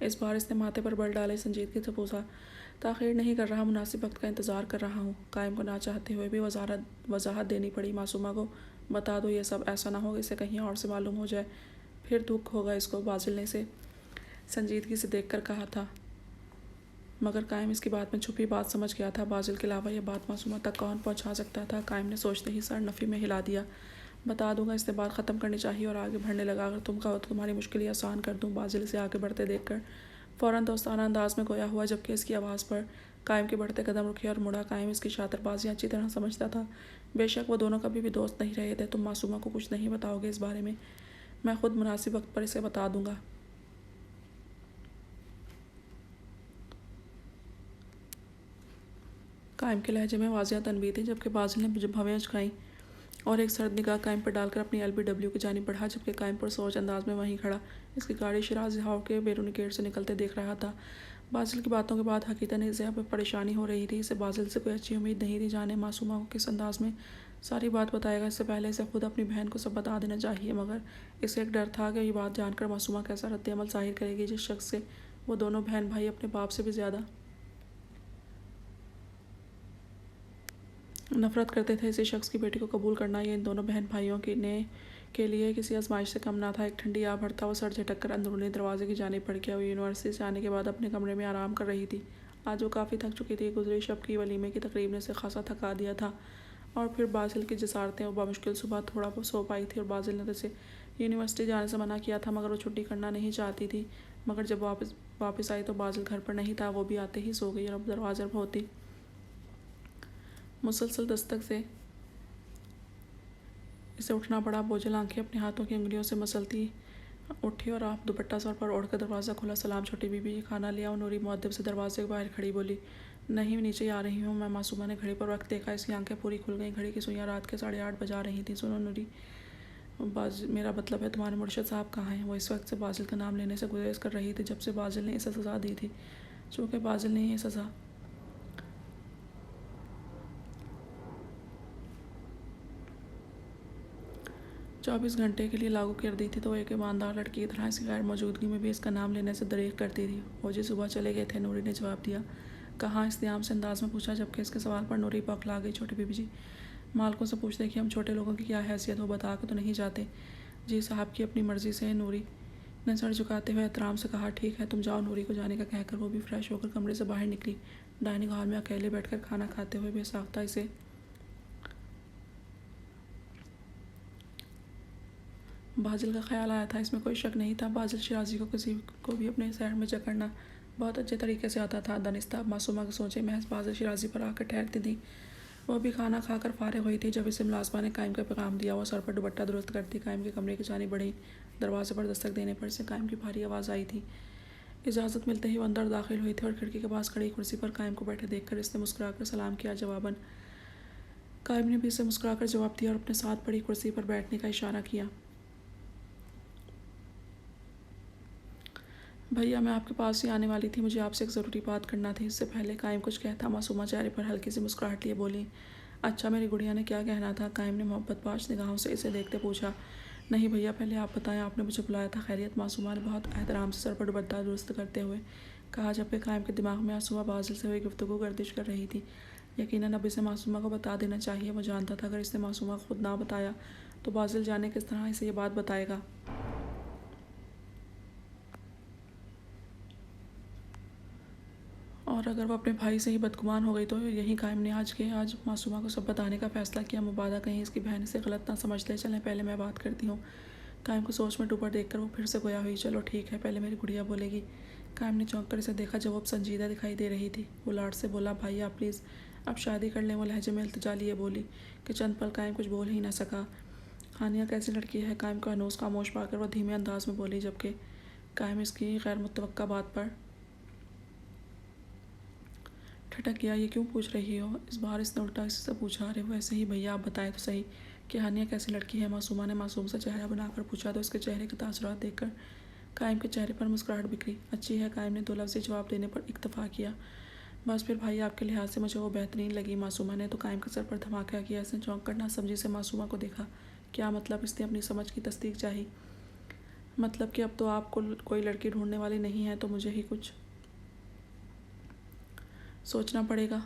इस बार इसने माथे पर बल डाले संजीदगी से पूछा। ताख़ीर नहीं कर रहा, मुनासिब वक्त का इंतज़ार कर रहा हूँ। कायम को ना चाहते हुए भी वजाहत देनी पड़ी। मासूमा को बता दो ये सब, ऐसा ना हो इसे कहीं और से मालूम हो जाए, फिर दुख होगा इसको, बाजिल ने इसे संजीदगी से देखकर कहा था, मगर कायम इसकी बात में छुपी बात समझ गया था। बाजिल के अलावा यह बात मासूमा तक कौन पहुंचा सकता था? कायम ने सोचते ही सर नफ़ी में हिला दिया। बता दूंगा, इसने बात ख़त्म करनी चाहिए और आगे बढ़ने लगा। अगर तुम कहो तो तुम्हारी मुश्किल ही आसान कर दूँ। बाजिल से आगे बढ़ते देखकर फ़ौरन दोस्ताना अंदाज में गोया हुआ, जबकि इसकी आवाज़ पर कायम के बढ़ते कदम रुके और मुड़ा। कायम इसकी शातिरबाजियाँ अच्छी तरह समझता था। बेशक वो दोनों कभी भी दोस्त नहीं रहे थे। तुम मासूमा को कुछ नहीं बताओगे इस बारे में? मैं खुद मुनासिब वक्त पर इसे बता दूंगा। कायम के लहजे में वाज़िया तनबीह थी, जबकि बाजिल ने जब भवें झुकाई और एक सर्द निगाह कायम पर डालकर अपनी LBW की जानिब बढ़ा, जबकि कायम पर सोच अंदाज में वहीं खड़ा इसकी गाड़ी शिराज हाउ के बैरूनी गेट से निकलते देख रहा था। बाजिल की बातों के बाद हकीकतन इसे अब परेशानी हो रही थी। इसे बाजिल से कोई अच्छी उम्मीद नहीं थी। जाने मासूमा को किस अंदाज में सारी बात बताएगा। इससे पहले इसे खुद अपनी बहन को सब बता देना चाहिए, मगर इसे एक डर था कि ये बात जानकर मासूमा कैसा रद्द-ए-अमल ज़ाहिर करेगी जिस शख्स से वो दोनों बहन भाई अपने बाप से भी ज़्यादा नफरत करते थे। इसी शख्स की बेटी को कबूल करना ये इन दोनों बहन भाइयों के लिए किसी आजमाइश से कम ना था। एक ठंडी आह भरता हुआ सर झटक कर अंदरूनी दरवाजे की जानिब बढ़ गया। वो यूनिवर्सिटी से आने के बाद अपने कमरे में आराम कर रही थी। आज वो काफ़ी थक चुकी थी। गुजरे शब की वलीमे की तकरीब ने उसे खासा थका दिया था और फिर बाजिल की जसारतें वो बामुश्किल सुबह थोड़ा सो पाई थी। और बाजिल ने उसे यूनिवर्सिटी जाने से मना किया था, मगर वो छुट्टी करना नहीं चाहती थी। मगर जब वापस आई तो बाजिल घर पर नहीं था। वो भी आते ही सो गई और अब दरवाज़ा पर होती मुसलसल दस्तक से इसे उठना पड़ा। बोझल आंखें अपने हाथों की उंगलियों से मसलती उठी और आप दुपट्टा सर पर ओढ़कर दरवाज़ा खोला। सलाम छोटी बीबी, ये खाना ले आओ। नूरी मुअद्दब से दरवाजे के बाहर खड़ी बोली। नहीं, नीचे आ रही हूँ मैं। मासूमा ने घड़ी पर वक्त देखा। इसकी आंखें पूरी खुल गईं। घड़ी की सुइयां रात के 8:30 बजा रही थी। सुनो नूरी, मेरा मतलब है तुम्हारे मुर्शिद साहब कहाँ हैं? वो इस वक्त से बाजिल का नाम लेने से गुरेज कर रही थी जब से बाजिल ने इसे सज़ा दी थी। चूँकि बाजिल ने ये सज़ा 24 घंटे के लिए लागू कर दी थी, तो एक ईमानदार लड़की की तरह इसकी गैर मौजूदगी में भी इसका नाम लेने से दरेक करती थी। वो जी सुबह चले गए थे, नूरी ने जवाब दिया। कहाँ? इस्तेआम से अंदाज में पूछा, जबकि इसके सवाल पर नूरी बौखला गई। छोटी बीबी जी, मालकों से पूछ देखिए हम छोटे लोगों की क्या हैसियत हो, बता के तो नहीं जाते। जी साहब की अपनी मर्जी से है। नूरी ने सर झुकाते हुए एहतराम से कहा। ठीक है, तुम जाओ। नूरी को जाने का कहकर वो भी फ्रेश होकर कमरे से बाहर निकली। डाइनिंग हॉल में अकेले बैठकर खाना खाते हुए बेसाख्ता इसे बाजिल का ख्याल आया था। इसमें कोई शक नहीं था। बाजिल शिराजी को किसी को भी अपने शहर में जकड़ना बहुत अच्छे तरीके से आता था। दानिस्ता मासूमा के सोचे महज बाजिल शिराजी पर आकर ठहरती थी। वो भी खाना खाकर फारिग हुई थी जब इसे मुलाजमा ने कायम का पैगाम दिया। वो सर पर दुपट्टा दुरुस्त करती कायम के कमरे की जानिब बढ़ी। दरवाजे पर दस्तक देने पर से कायम की भारी आवाज़ आई थी। इजाज़त मिलते ही वो अंदर दाखिल हुई थी और खिड़की के पास खड़ी कुर्सी पर कायम को बैठे देखकर इसने मुस्कुराकर सलाम किया। जवाबन कायम ने भी इसे मुस्कुराकर जवाब दिया और अपने साथ पड़ी कुर्सी पर बैठने का इशारा किया। भैया, मैं आपके पास ही आने वाली थी। मुझे आपसे एक ज़रूरी बात करना थी। इससे पहले कायम कुछ कहता मासूमा चेहरे पर हल्की सी मुस्कुराहट लिए बोली। अच्छा, मेरी गुड़िया ने क्या कहना था? कायम ने मोहब्बतबाज निगाहों से इसे देखते पूछा। नहीं भैया, पहले आप बताएं, आपने मुझे बुलाया था। खैरियत? मासूमा ने बहुत एहतराम से सर पर दुपट्टा दुरुस्त करते हुए कहा, जबकि कायम के दिमाग में आंसुआ बाजिल से हुई गुफ्तगू गर्दिश कर रही थी। यकीनन अब इसे मासूमा को बता देना चाहिए। वो जानता था अगर इसने मासूमा को खुद ना बताया तो बाजिल जाने किस तरह इसे ये बात बताएगा। और अगर वो अपने भाई से ही बदगुमान हो गई तो यही कायम ने आज मासूमा को सब बताने का फ़ैसला किया। मुबादा कहीं इसकी बहन इसे गलत ना समझ ले। चलें, पहले मैं बात करती हूँ। कायम को सोच में डूबा देखकर वो फिर से गोया हुई। चलो ठीक है, पहले मेरी गुड़िया बोलेगी। कायम ने चौंक कर इसे देखा जब वो संजीदा दिखाई दे रही थी। वो लाड से बोला, भाई आप प्लीज़ अब शादी कर लें। वो लहजे में इल्तिजा लिए बोली कि चंद पल कायम कुछ बोल ही ना सका। हानिया कैसी लड़की है? कायम को हनूस खामोश पाकर वो धीमे अंदाज में बोली, जबकि कायम इसकी गैर मुतवक्का बात पर ठटक गया। ये क्यों पूछ रही हो? इस बार इसने उल्टा इससे पूछा। अरे वैसे ही भैया, आप बताएं तो सही कि हानिया कैसी लड़की है? मासूमा ने मासूम सा चेहरा बनाकर पूछा तो इसके चेहरे के तासुरात देखकर कायम के चेहरे पर मुस्कुराहट बिखरी। अच्छी है। कायम ने दो लफ्ज़ी जवाब देने पर इक्तफा किया। बस फिर भाई, आपके लिहाज से मुझे वो बेहतरीन लगी। मासूमा ने तो कायम के सर पर धमाका किया। इसने चौंक कर नासमझी से मासूमा को देखा। क्या मतलब? इसने अपनी समझ की तस्दीक चाही। मतलब कि अब तो आपको कोई लड़की ढूंढने वाली नहीं है, तो मुझे ही कुछ सोचना पड़ेगा।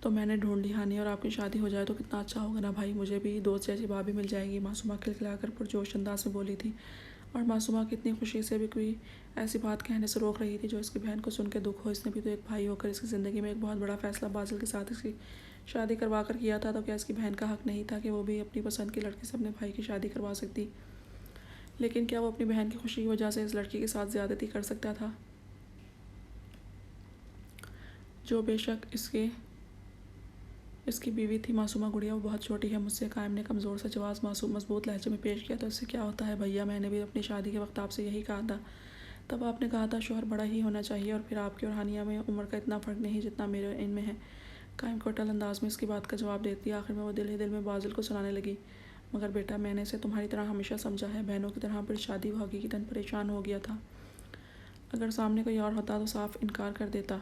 तो मैंने ढूंढ ली हानि, और आपकी शादी हो जाए तो कितना अच्छा होगा ना भाई। मुझे भी दोस्त जैसी भाभी मिल जाएगी। मासूमा खिलखिलाकर पुरजोश अंदाज में बोली थी। और मासूमा की इतनी खुशी से भी कोई ऐसी बात कहने से रोक रही थी जो इसकी बहन को सुन के दुख हो। इसने भी तो एक भाई होकर इसकी ज़िंदगी में एक बहुत बड़ा फ़ैसला बाजिल के साथ इसकी शादी करवा कर किया था। तो क्या इसकी बहन का हक़ नहीं था कि वो भी अपनी पसंद की लड़की से अपने भाई की शादी करवा सकती? लेकिन क्या वो अपनी बहन की खुशी की वजह से इस लड़की के साथ ज़्यादती कर सकता था? जो बेशक इसकी बीवी थी मासूमा गुड़िया, वो बहुत छोटी है मुझसे। कायम ने कमज़ोर सा जवाब मासूम मजबूत लहजे में पेश किया। तो इससे क्या होता है भैया? मैंने भी अपनी शादी के वक्त आपसे यही कहा था। तब आपने कहा था शौहर बड़ा ही होना चाहिए, और फिर आपकी और हानिया में उम्र का इतना फ़र्क नहीं जितना मेरे इनमें है। कायम को अटल अंदाज में इसकी बात का जवाब देती। आखिर में वो दिल ही दिल में बाजिल को सुनाने लगी। मगर बेटा, मैंने इसे तुम्हारी तरह हमेशा समझा है। बहनों की तरह फिर शादी हकीकतन परेशान हो गया था। अगर सामने कोई और होता तो साफ इनकार कर देता।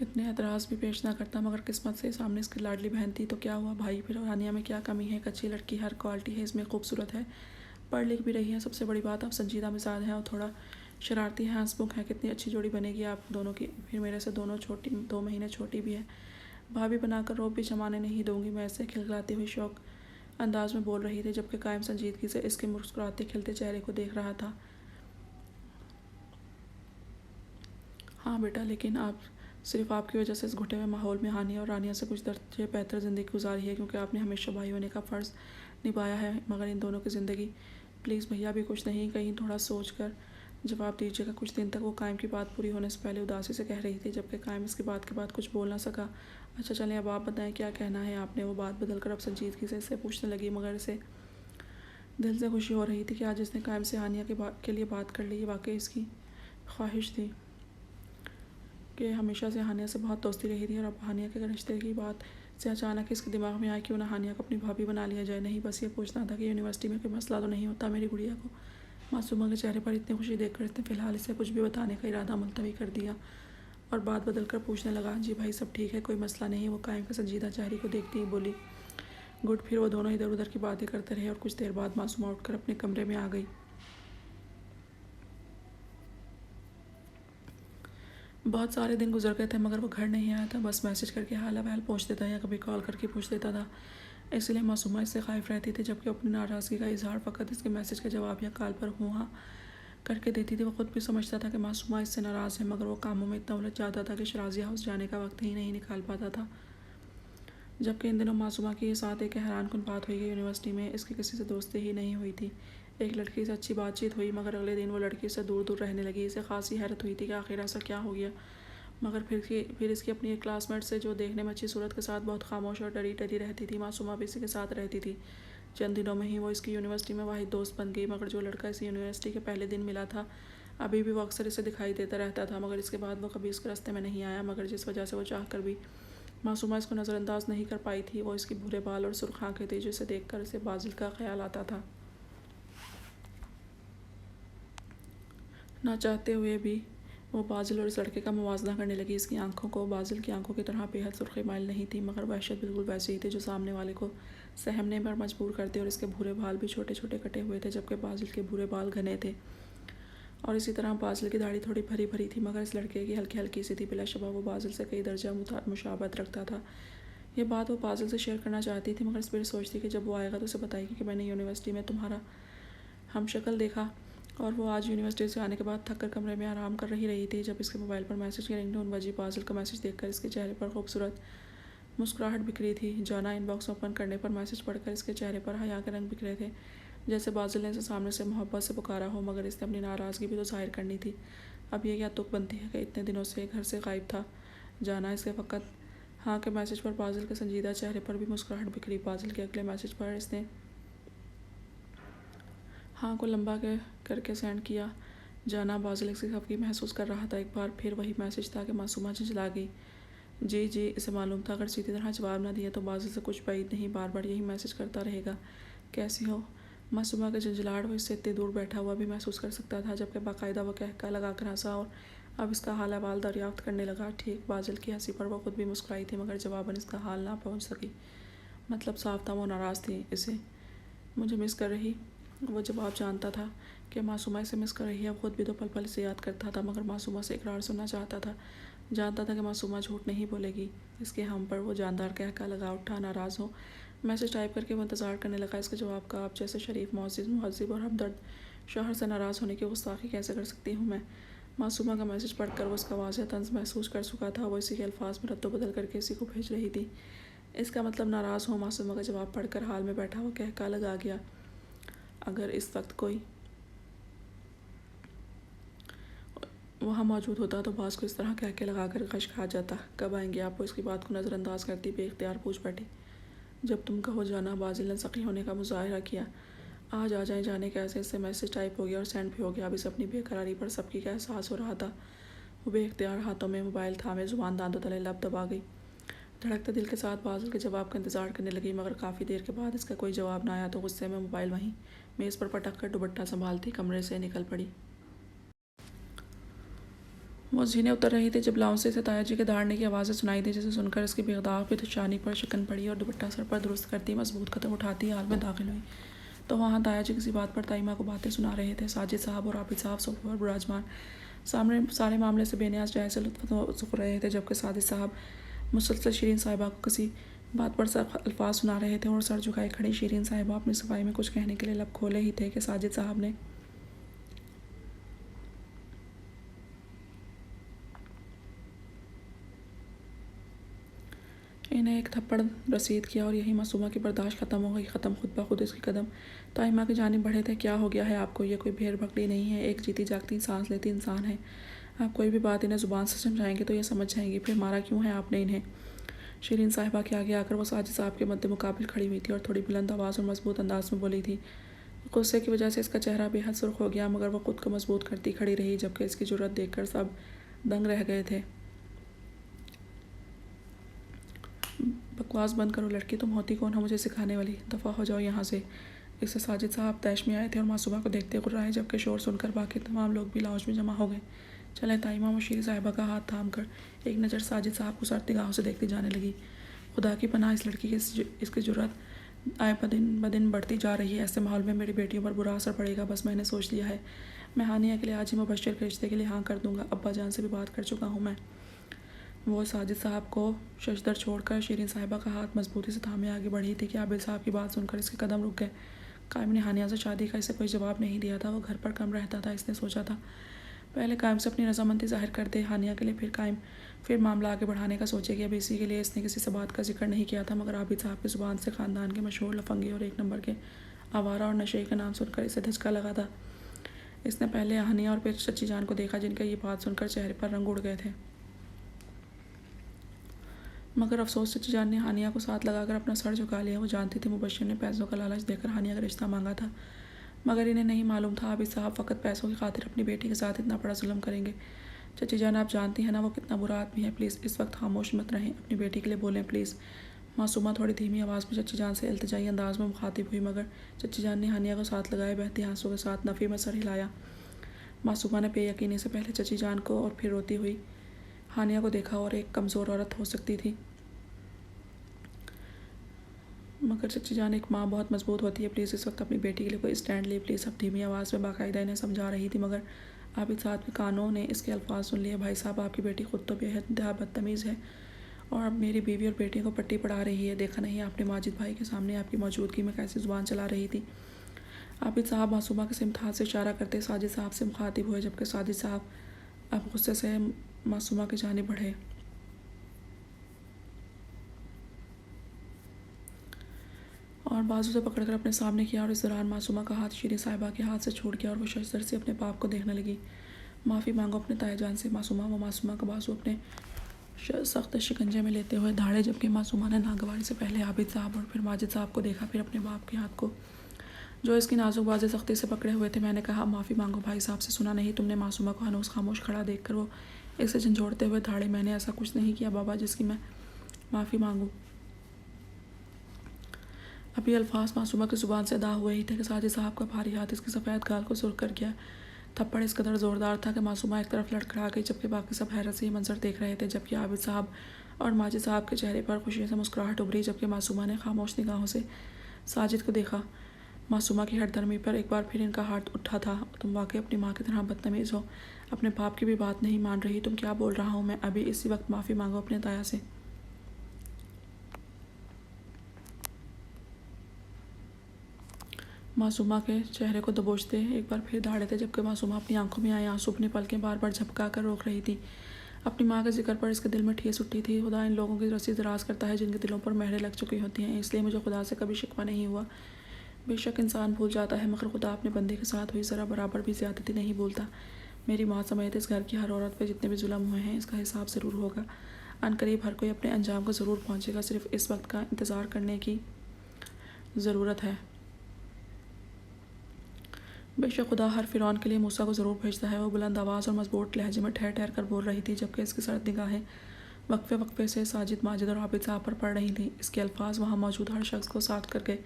इतने एतराज़ भी पेश ना करता, मगर किस्मत से सामने इसकी लाडली बहन थी। तो क्या हुआ भाई, फिर हानिया में क्या कमी है? एक अच्छी लड़की हर क्वालिटी है इसमें, खूबसूरत है, पढ़ लिख भी रही है, सबसे बड़ी बात आप संजीदा मिजाज हैं और थोड़ा शरारती हैं, हंसमुख है। कितनी अच्छी जोड़ी बनेगी आप दोनों की। फिर मेरे से 2 महीने छोटी भी है। भाभी बनाकर रोब भी जमाने नहीं दूंगी मैं ऐसे, खिलखिलाती हुई शौक अंदाज में बोल रही थी, जबकि कायम संजीदगी से इसके मुस्कुराते खिलते चेहरे को देख रहा था। हाँ बेटा, लेकिन सिर्फ आपकी वजह से इस घुटे हुए माहौल में हानिया और रानिया से कुछ दर्जे बेहतर ज़िंदगी गुजारी है, क्योंकि आपने हमेशा भाई होने का फ़र्ज़ निभाया है। मगर इन दोनों की ज़िंदगी, प्लीज़ भैया भी कुछ नहीं, कहीं थोड़ा सोच कर जवाब दीजिएगा। कुछ दिन तक वो कायम की बात पूरी होने से पहले उदासी से कह रही थी, जबकि कायम इसकी बात के बाद कुछ बोल ना सका। अच्छा चलें, अब आप बताएं क्या कहना है आपने। वो बात बदल कर अब संजीदगी से इससे पूछने लगी, मगर इसे दिल से खुशी हो रही थी कि आज इसने कायम से हानिया के लिए बात कर ली। ये वाकई इसकी ख्वाहिश थी कि हमेशा से हानिया से बहुत दोस्ती रही थी, और अब हानिया के रिश्ते की बात से अचानक इसके दिमाग में आया क्यों ना हानिया को अपनी भाभी बना लिया जाए। नहीं, बस ये पूछना था कि यूनिवर्सिटी में कोई मसला तो नहीं होता मेरी गुड़िया को। मासूमा के चेहरे पर इतनी खुशी देखकर इसने फ़िलहाल इसे कुछ भी बताने का इरादा मुलतवी कर दिया और बात बदल कर पूछने लगा, जी भाई सब ठीक है, कोई मसला नहीं। वो कायम के संजीदा चेहरे को देखती ही बोली, गुड। फिर वो दोनों इधर उधर की बातें करते रहे और कुछ देर बाद मासूमा उठकर अपने कमरे में आ गई। बहुत सारे दिन गुजर गए थे, मगर वो घर नहीं आया था। बस मैसेज करके हाल अहवाल पूछ देता या कभी कॉल करके पूछ देता था। इसलिए मासूमा इससे खाइफ रहती थी, जबकि अपनी नाराज़गी का इजहार फ़कत इसके मैसेज के जवाब या कॉल पर हूँ हाँ करके देती थी। वो खुद भी समझता था कि मासूमा इससे नाराज़ है, मगर वो कामों में इतना उलझ जाता था कि शराजी हाउस जाने का वक्त ही नहीं निकाल पाता था। जबकि इन दिनों मासूमा के साथ एक हैरानकुन बात हुई कि यूनिवर्सिटी में इसकी किसी से दोस्ती ही नहीं हुई थी। एक लड़की से अच्छी बातचीत हुई, मगर अगले दिन वो लड़की से दूर दूर रहने लगी। इसे खासी हैरत हुई थी कि आखिर ऐसा क्या हो गया। मगर फिर इसकी अपनी एक क्लासमेट से, जो देखने में अच्छी सूरत के साथ बहुत खामोश और डरी डरी रहती थी, मासूमा भी इसी के साथ रहती थी। चंद दिनों में ही वो इसकी यूनिवर्सिटी में वाहिद दोस्त बन गई। मगर जो लड़का इस यूनिवर्सिटी के पहले दिन मिला था, अभी भी वो अक्सर इसे दिखाई देता रहता था, मगर इसके बाद वो कभी इसके रास्ते में नहीं आया। मगर जिस वजह से वो चाह कर भी मासूमा इसको नज़रअंदाज नहीं कर पाई थी, वो इसकी भूरे बाल और सुर्ख आंखें थी, जिसे देखकर इसे बाजिल का ख्याल आता था। ना चाहते हुए भी वो बाजिल और इस लड़के का मुवाजना करने लगी। इसकी आंखों को बाजिल की आंखों की तरह बेहद सुर्खी माइल नहीं थी, मगर वहशत बिल्कुल वैसी ही थी जो सामने वाले को सहमने पर मजबूर करते। और इसके भूरे बाल भी छोटे छोटे कटे हुए थे, जबकि बाजिल के भूरे बाल घने थे। और इसी तरह बाजिल की दाढ़ी थोड़ी भरी भरी थी, मगर इस लड़के की हल्की हल्की सी थी। बिलाशुबा वो बाजिल से कई दर्जा मुशाबत रखता था। ये बात वो बाजिल से शेयर करना चाहती थी, मगर फिर सोचती कि जब वो आएगा तो उसे बताएगी कि मैंने यूनिवर्सिटी में तुम्हारा हमशक्ल देखा। और वो आज यूनिवर्सिटी से आने के बाद थक कर कमरे में आराम कर रही थी, जब इसके मोबाइल पर मैसेज की रिंगटोन बजी। बाजिल का मैसेज देखकर इसके चेहरे पर खूबसूरत मुस्कुराहट बिखरी थी। जाना इनबॉक्स ओपन करने पर मैसेज पढ़कर इसके चेहरे पर हया के रंग बिखरे थे, जैसे बाजिल ने इसे सामने से मोहब्बत से पुकारा हो। मगर इसने अपनी नाराज़गी भी तो जाहिर करनी थी। अब ये क्या तुक बनती है कि इतने दिनों से घर से गायब था। जाना इसके फ़कत हाँ के मैसेज पर बाजिल के संजीदा चेहरे पर भी मुस्कुराहट बिखरी। बाजिल के अगले मैसेज पर इसने हाँ को लंबा करके सेंड किया। जाना बाजिल इसकी खफगी महसूस कर रहा था। एक बार फिर वही मैसेज था कि मासूमा झिझला गई। जी इसे मालूम था अगर सीधी तरह जवाब ना दिया तो बाजिल से कुछ बैद नहीं, बार बार यही मैसेज करता रहेगा, कैसी हो। मासूमा का झंझलाहट वो इससे इतनी दूर बैठा हुआ भी महसूस कर सकता था, जबकि बाकायदा वह कहका लगा कर हंसा और अब इसका हाल अहवाल दरियाफ्त करने लगा। ठीक बाजिल की हंसी पर वो खुद भी मुस्कुराई थी, मगर जवाबन इसका हाल ना पहुँच सकी। मतलब साफ था वो नाराज़ थी। इसे मुझे मिस कर रही। वो जवाब जानता था कि मासूमा इसे मिस कर रही है। खुद भी तो पल पल इसे याद करता था, मगर मासूमा से इकरार सुनना चाहता था। जानता था कि मासूमा झूठ नहीं बोलेगी। इसके हम पर वो जानदार कहका लगा उठा, नाराज़ हो। मैसेज टाइप करके वो इंतज़ार करने लगा इसके जवाब का। आप जैसे शरीफ, मुअज़्ज़िज़, मुहज़्ज़िब और हमदर्द शौहर से नाराज़ होने की गुस्ताखी कैसे कर सकती हूँ मैं। मासूमा का मैसेज पढ़कर वो उसका वाज़ेह तंज़ महसूस कर चुका था। वो इसी के अल्फाज में रद्दो-बदल करके इसी को भेज रही थी। इसका मतलब नाराज़ हो। मासूमा का जवाब पढ़कर हाल में बैठा वो कहका लगा गया। अगर इस वक्त कोई वहाँ मौजूद होता तो बास को इस तरह कह के लगा कर कश खा जाता। कब आएंगे आप? वो इसकी बात को नज़रअंदाज करती बेख्तियार पूछ बैठी। जब तुम कहो जाना। बाजिल ने सखी होने का मुजाहरा किया। आज आ जाए, जाने कैसे। इससे मैसेज टाइप हो गया और सेंड भी हो गया। अब इसे अपनी बेकरारी पर सबकी का एहसास हो रहा था। वो बेख्तियार हाथों में मोबाइल थामे जुबान दांतों तले लब दबा गई। धड़कते दिल के साथ बाजिल के जवाब का इंतज़ार करने लगी, मगर काफ़ी देर के बाद इसका कोई जवाब ना आया तो गुस्से में मोबाइल वहीं मेज़ पर पटक कर दुपट्टा संभालती कमरे से निकल पड़ी। वो जीने उतर रही थी जब लाउंज से ताया जी के दहाड़ने की आवाज़ें सुनाई दी, जिसे सुनकर इसकी बेदाग पेशानी पर शिकन पड़ी और दुपट्टा सर पर दुरुस्त करती मजबूत कदम उठाती हाल में दाखिल हुई तो वहाँ ताया जी किसी बात पर ताईमा को बातें सुना रहे थे। साजिद साहब और आबिद साहब सोफे पर विराजमान सामने सारे मामले से बेनियाज जाए से लुत्फ रहे थे, जबकि साजिद साहब मुसलसल शीरीन साहिबा को किसी बात पर सब अल्फाज सुना रहे थे और सर झुकाए खड़ी शीरीन साहिबा अपनी सफाई में कुछ कहने के लिए लब खोले ही थे कि साजिद साहब ने इन्हें एक थप्पड़ रसीद किया और यही मासूमा की बर्दाश्त ख़त्म हो गई। ख़त्म खुद ब खुद इसके कदम ताइमा की जानिब बढ़े थे। क्या हो गया है आपको? ये कोई भेड़ बकरी नहीं है, एक जीती जागती सांस लेती इंसान है। आप कोई भी बात इन्हें ज़ुबान से समझाएंगे तो ये समझ जाएंगी, फिर मारा क्यों है आपने इन्हें? शीरीन साहिबा के आगे आकर वो साजिद साहब के मद्दे मुकाबिल खड़ी हुई थी और थोड़ी बुलंद आवाज़ और मजबूत अंदाज में बोली थी। गुस्से की वजह से इसका चेहरा बेहद सुर्ख हो गया, मगर वह खुद को मजबूत करती खड़ी रही, जबकि इसकी जुर्रत देखकर सब दंग रह गए थे। बकवास बंद करो लड़की, तुम होती कौन हो मुझे सिखाने वाली? दफ़ा हो जाओ यहाँ से। इससे साजिद साहब तैश में आए थे और मासूमा को देखते गुर्राए, जबकि शोर सुनकर बाकी तमाम लोग भी लाउंज में जमा हो गए। चले ताइमा मशीर साहिबा का हाथ थाम कर एक नज़र साजिद साहब को सरती गाहों से देखती जाने लगी। खुदा की पनाह, इस लड़की की इसकी जुर्रत आए बदिन बढ़ती जा रही है। ऐसे माहौल में मेरी बेटियों पर बुरा असर पड़ेगा। बस मैंने सोच लिया है, मैं हानिया के लिए आज ही मुबश्शिर के रिश्ते के लिए हाँ कर दूंगा। अब्बा जान से भी बात कर चुका हूँ मैं। वो साजिद साहब को शशदर छोड़कर शीरीन साहिबा का हाथ मजबूती से थामे आगे बढ़ी थी कि आबिद साहब की बात सुनकर इसके कदम रुक गए। कायम ने हानिया से शादी का इसे कोई जवाब नहीं दिया था। वो घर पर कम रहता था। इसने सोचा था पहले कायम से अपनी रजामंदी जाहिर कर दे हानिया के लिए, फिर मामला आगे बढ़ाने का सोचेगी। अब इसी के लिए इसने किसी से बात का जिक्र नहीं किया था, मगर आबिद साहब की ज़ुबान से ख़ानदान के मशहूर लफंगे और एक नंबर के आवारा और नशे का नाम सुनकर इसे धचका लगा था। इसने पहले हानिया और फिर चच्ची जान को देखा, जिनके ये बात सुनकर चेहरे पर रंग उड़ गए थे। मगर अफसोस चच्ची जान ने हानिया को साथ लगाकर अपना सर झुका लिया। वो जानती थी मुबश्शिर ने पैसों का लालच देकर हानिया का रिश्ता मांगा था, मगर इन्हें नहीं मालूम था आबिद साहब फ़कत पैसों की खातिर अपनी बेटी के साथ इतना बड़ा जुल्म करेंगे। चच्ची जान, आप जानती हैं ना वो कितना बुरा आदमी है। प्लीज़ इस वक्त खामोश मत रहें, अपनी बेटी के लिए बोलें प्लीज़। मासूमा थोड़ी धीमी आवाज़ में चच्ची जान से इल्तिजाई अंदाज में मुखातिब हुई, मगर चच्ची जान ने हानिया को साथ लगाए बहती आंसू के साथ नफ़ी में सर हिलाया। मासूमा ने बेयकीनी से पहले चच्ची जान को और फिर रोती हुई हानिया को देखा और एक कमज़ोर औरत हो सकती थी, मगर चच्ची जान एक माँ बहुत मजबूत होती है। प्लीज़ इस वक्त अपनी बेटी के लिए कोई स्टैंड ले प्लीज़। अब धीमी आवाज़ में बाकायदा इन्हें समझा रही थी, मगर आबिद साहब के कानों ने इसके अल्फाज सुन लिए। भाई साहब, आपकी बेटी खुद तो बेहद बदतमीज़ है और अब मेरी बीवी और बेटी को पट्टी पढ़ा रही है। देखा नहीं आपने माजिद भाई के सामने आपकी मौजूदगी में कैसी ज़ुबान चला रही थी? आबिद साहब मासूमा के सिमत हाथ से इशारा करते साजिद साहब से मुखातिब हुए, जबकि साजिद साहब अब गुस्से से मासूमा की जानिब बढ़े और बाजू से पकड़कर अपने सामने किया। और इस दौरान मासूमा का हाथ शीरीन साहिबा के हाथ से छूट गया और वो शशदर से अपने बाप को देखने लगी। माफ़ी मांगो अपने ताया जान से मासूमा। वो मासूमा का बाजू अपने सख्त शिकंजे में लेते हुए धाड़े, जबकि मासूमा ने नागवारी से पहले आबिद साहब और फिर माजिद साहब को देखा, फिर अपने बाप के हाथ को जो इसकी नाजुक बाजें सख्ती से पकड़े हुए थे। मैंने कहा माफ़ी मांगो भाई साहब से, सुना नहीं तुमने? मासूमा को हनूस खामोश खड़ा देखकर वो इसे झंझोड़ते हुए धाड़े। मैंने ऐसा कुछ नहीं किया बाबा जिसकी मैं माफ़ी मांगूँ। अभी अल्फाज मासूमा की ज़ुबान से अदा हुए ही थे कि साजिद साहब का भारी हाथ इसके सफ़ेद गाल को सुर्ख कर गया। थप्पड़ इस कदर ज़ोरदार था कि मासूमा एक तरफ लड़खड़ा गई, जबकि बाकी सब हैरत से ये मंजर देख रहे थे। जबकि आबिद साहब और माजिद साहब के चेहरे पर खुशी से मुस्कुराहट उभरी, जबकि मासूमा ने खामोश निगाहों से साजिद को देखा। मासूमा की हरदर्मी पर एक बार फिर इनका हाथ उठा था। तुम वाकई अपनी माँ की तरह बदतमीज़ हो, अपने बाप की भी बात नहीं मान रही। तुम क्या बोल रहा हूँ मैं? अभी इसी वक्त माफ़ी मांगो अपने ताया से। मासूमा के चेहरे को दबोचते एक बार फिर दाड़े थे, जबकि मासूमा अपनी आंखों में आए आंसू अपनी पलकें बार बार झपका कर रोक रही थी। अपनी माँ के जिक्र पर इसके दिल में ठेस उठी थी। खुदा इन लोगों की रस्सी दराज करता है जिनके दिलों पर मेहरें लग चुकी होती हैं, इसलिए मुझे खुदा से कभी शिकवा नहीं हुआ। बेशक इंसान भूल जाता है, मगर खुदा अपने बंदे के साथ हुई ज़रा बराबर भी ज़्यादती नहीं भूलता। मेरी माँ समेत इस घर की हर औरत पर जितने भी जुल्म हुए हैं, इसका हिसाब ज़रूर होगा। अनकरीब हर कोई अपने अंजाम को ज़रूर पहुँचेगा। सिर्फ इस वक्त का इंतज़ार करने की ज़रूरत है। बेशक खुदा हर फ़िरौन के लिए मूसा को ज़रूर भेजता है। वो बुलंद आवाज़ और मजबूत लहजे में ठहर ठहर कर बोल रही थी, जबकि इसकी सर्द निगाहें वक्फे से साजिद, माजिद और आबिद साहब पर पड़ रही थीं। इसके अल्फाज वहाँ मौजूद हर शख्स को साथ करके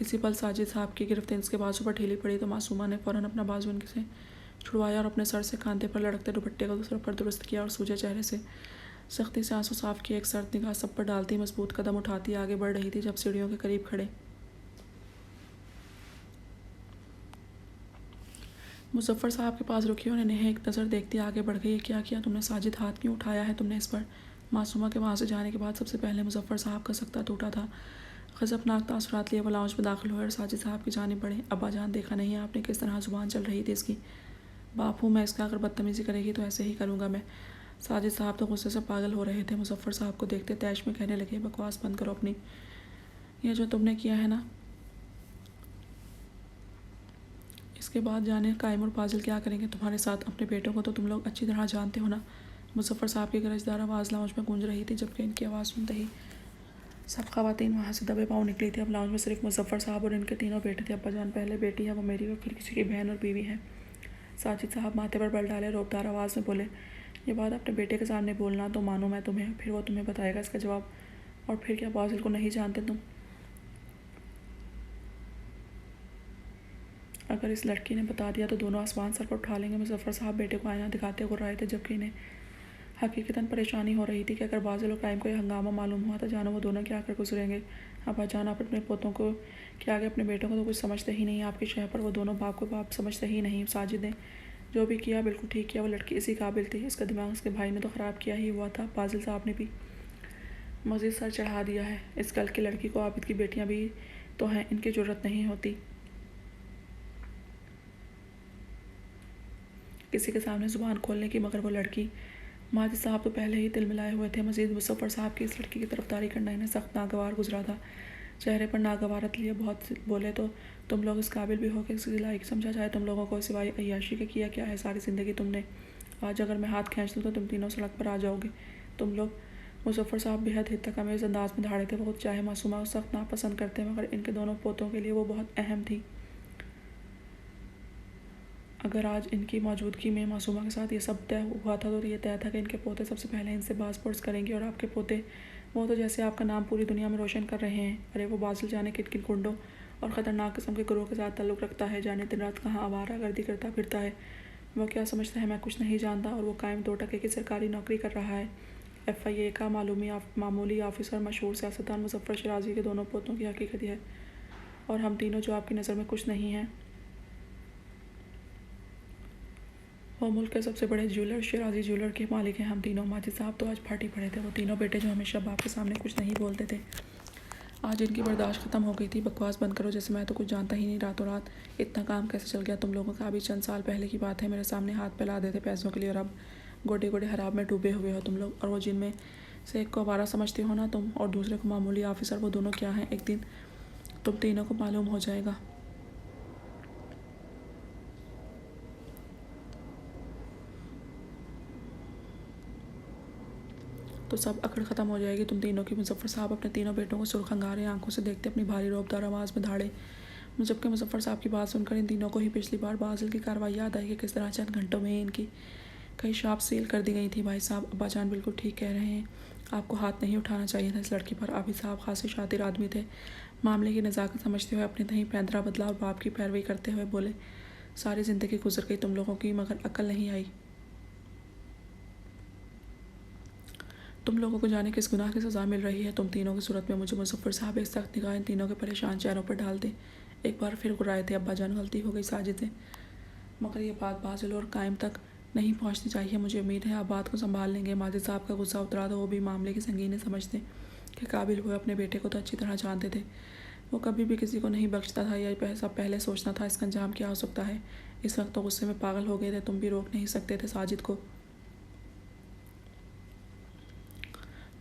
इसी पल साजिद साहब की गिरफ्त इसके बाजू पर ढीली पड़ी तो मासूमा ने फ़ौरन अपना बाजू इनसे छुड़वाया और अपने सर से कांधे पर लड़कते दुपट्टे को दूसरे पर दुरुस्त किया और सूजे चेहरे से सख्ती से आंसू साफ किए। एक सर्द निगाह सब पर डालती मजबूत कदम उठाती आगे बढ़ रही थी। जब सीढ़ियों के करीब खड़े मुजफ्फर साहब के पास रुकी और इन्हें एक नज़र देखती आगे बढ़ गई। क्या किया तुमने साजिद? हाथ क्यों उठाया है तुमने इस पर? मासूमा के वहाँ से जाने के बाद सबसे पहले मुजफ्फर साहब का सख्ता टूटा था। गज़बनाक तासुरात लिए वो लाउंज में दाखिल हुए और साजिद साहब की जानिब बढ़े। अब्बा जान, देखा नहीं आपने किस तरह जुबान चल रही थी इसकी? बाप हूँ मैं इसका, अगर बदतमीज़ी करेगी तो ऐसे ही करूँगा मैं। साजिद साहब तो गुस्से से पागल हो रहे थे। मुजफ्फर साहब को देखते तैश में कहने लगे, बकवास बंद करो अपनी। ये जो तुमने किया है ना, इसके बाद जाने कायम और फाजिल क्या करेंगे तुम्हारे साथ। अपने बेटों को तो तुम लोग अच्छी तरह जानते हो ना। मुजफ्फर साहब की गरजदार आवाज़ लाउंज में गूंज रही थी। जबकि इनकी आवाज़ सुनते ही सब खवातीन वहाँ से दबे पाँव निकली थी। अब लाउंज में सिर्फ मुजफ्फर साहब और इनके तीनों बेटे थे। अब्बा जान, पहले बेटी है वो मेरी और फिर किसी की बहन और बीवी है। साजिद साहब माथे पर बल डाले रोबदार आवाज़ में बोले, ये बात अपने बेटे के सामने बोलना तो मानो मैं तुम्हें, फिर वो तुम्हें बताएगा इसका जवाब। और फिर क्या फाजिल को नहीं जानते तुम? अगर इस लड़की ने बता दिया तो दोनों आसमान सर पर उठा लेंगे। मुजफ्फर साहब बेटे को आईना दिखाते गुर्राए थे। जबकि इन्हें हकीकतन परेशानी हो रही थी कि अगर बाज़िल और कायम को यह हंगामा मालूम हुआ तो जानो वो दोनों क्या कर गुजरेंगे। अब्बा जान, आप अपने पोतों को क्या आगे अपने बेटों को तो कुछ समझते ही नहीं। आपकी शह पर वो दोनों बाप को बाप समझते ही नहीं। साजिद ने जो भी किया बिल्कुल ठीक किया। वो लड़की इसी काबिल थी। इसका दिमाग उसके भाई ने तो ख़राब किया ही हुआ था। फाजिल साहब ने भी मज़ीद सर चढ़ा दिया है। इस कल की लड़की को आबिद की बेटियाँ भी तो हैं, इनकी ज़रूरत नहीं होती किसी के सामने ज़ुबान खोलने की। मगर वो लड़की, माजिद साहब तो पहले ही तिल मिलाए हुए थे। मज़ीद मुजफ्फर साहब की इस लड़की की तरफदारी करना इन्हें सख्त नागवार गुजरा था। चेहरे पर नागवारत लिए बहुत बोले, तो तुम लोग इस काबिल भी हो कि किसी लायक समझा जाए तुम लोगों को? सिवाय अय्याशी के किया क्या है सारी ज़िंदगी तुमने? आज अगर मैं हाथ खींच दूँ तो तुम तीनों सड़क पर आ जाओगे तुम लोग। मुजफ्फर साहब बेहद हित तक अमेज़ अंदाज में धाड़े थे। वो खुद चाहे मासूमा को सख्त नापसंद करते मगर इनके दोनों पोतों के लिए वो बहुत अहम थी। अगर आज इनकी मौजूदगी में मासूमा के साथ ये सब तय हुआ था तो ये तय था कि इनके पोते सबसे पहले इनसे पासपोर्ट्स करेंगे। और आपके पोते, वो तो जैसे आपका नाम पूरी दुनिया में रोशन कर रहे हैं। अरे वो बाज़िल जाने किन किन गुंडों और ख़तरनाक किस्म के गुरों के साथ ताल्लुक़ रखता है, जाने दिन रात कहाँ आवारागर्दी करता फिरता है। वो क्या समझता है मैं कुछ नहीं जानता। और वो कायम 2 टके की सरकारी नौकरी कर रहा है। FIA का मामूली ऑफिसर, मशहूर सियासतदान मुजफ्फर शराजी के दोनों पोतों की हकीकत है। और हम तीनों जो आपकी नज़र में कुछ नहीं हैं, वो मुल्क के सबसे बड़े ज्वेलर शराजी ज्वेलर के मालिक हैं हम तीनों। माजिद साहब तो आज फाटी पड़े थे। वो तीनों बेटे जो हमेशा बाप के सामने कुछ नहीं बोलते थे, आज इनकी बर्दाश्त ख़त्म हो गई थी। बकवास बंद करो, जैसे मैं तो कुछ जानता ही नहीं। रातों रात इतना काम कैसे चल गया तुम लोगों का? अभी चंद साल पहले की बात है, मेरे सामने हाथ फैला देते पैसों के लिए और अब गोडे गोडे हराब में डूबे हुए हो तुम लोग। और वो जिनमें से एक को आवारा समझते हो ना तुम और दूसरे को मामूली ऑफिसर, वो दोनों क्या हैं? एक दिन तुम तीनों को मालूम हो जाएगा। तो सब अकड़ ख़त्म हो जाएगी तुम तीनों की। मुजफ्फर साहब अपने तीनों बेटों को सुर्ख अंगारे आंखों से देखते अपनी भारी रोबदार आवाज़ में धाड़े। जबकि मुजफ्फर साहब की बात सुनकर इन तीनों को ही पिछली बार बाज़िल की कार्रवाई याद आई कि किस तरह चंद घंटों में इनकी कई शॉप सील कर दी गई थी। भाई साहब, अब्बा जान बिल्कुल ठीक कह रहे हैं। आपको हाथ नहीं उठाना चाहिए था इस लड़की पर। आबिद साहब खासे शातिर आदमी थे। मामले की नज़ाकत समझते हुए अपने दही पैंतरा बदला और बाप की पैरवी करते हुए बोले, सारी ज़िंदगी गुजर गई तुम लोगों की मगर अकल नहीं आई। तुम लोगों को जाने किस गुनाह की सज़ा मिल रही है तुम तीनों की सूरत में। मुझे मुजफ्फर साहब एक सख्त निगाह इन तीनों के परेशान चेहरों पर डाल दे। एक बार फिर गुर्राए थे, अब्बा जान गलती हो गई साजिद से, मगर ये बात बाज़िल और कायम तक नहीं पहुंचनी चाहिए। मुझे उम्मीद है आप बात को संभाल लेंगे। माजिद साहब का गुस्सा उतरा तो वो भी मामले की संगीनी समझते कि काबिल हुए अपने बेटे को तो अच्छी तरह जानते थे। वो कभी भी किसी को नहीं बख्शता था। या सब पहले सोचना था इसका अंजाम क्या हो सकता है। इस वक्त तो गुस्से में पागल हो गए थे। तुम भी रोक नहीं सकते थे साजिद को।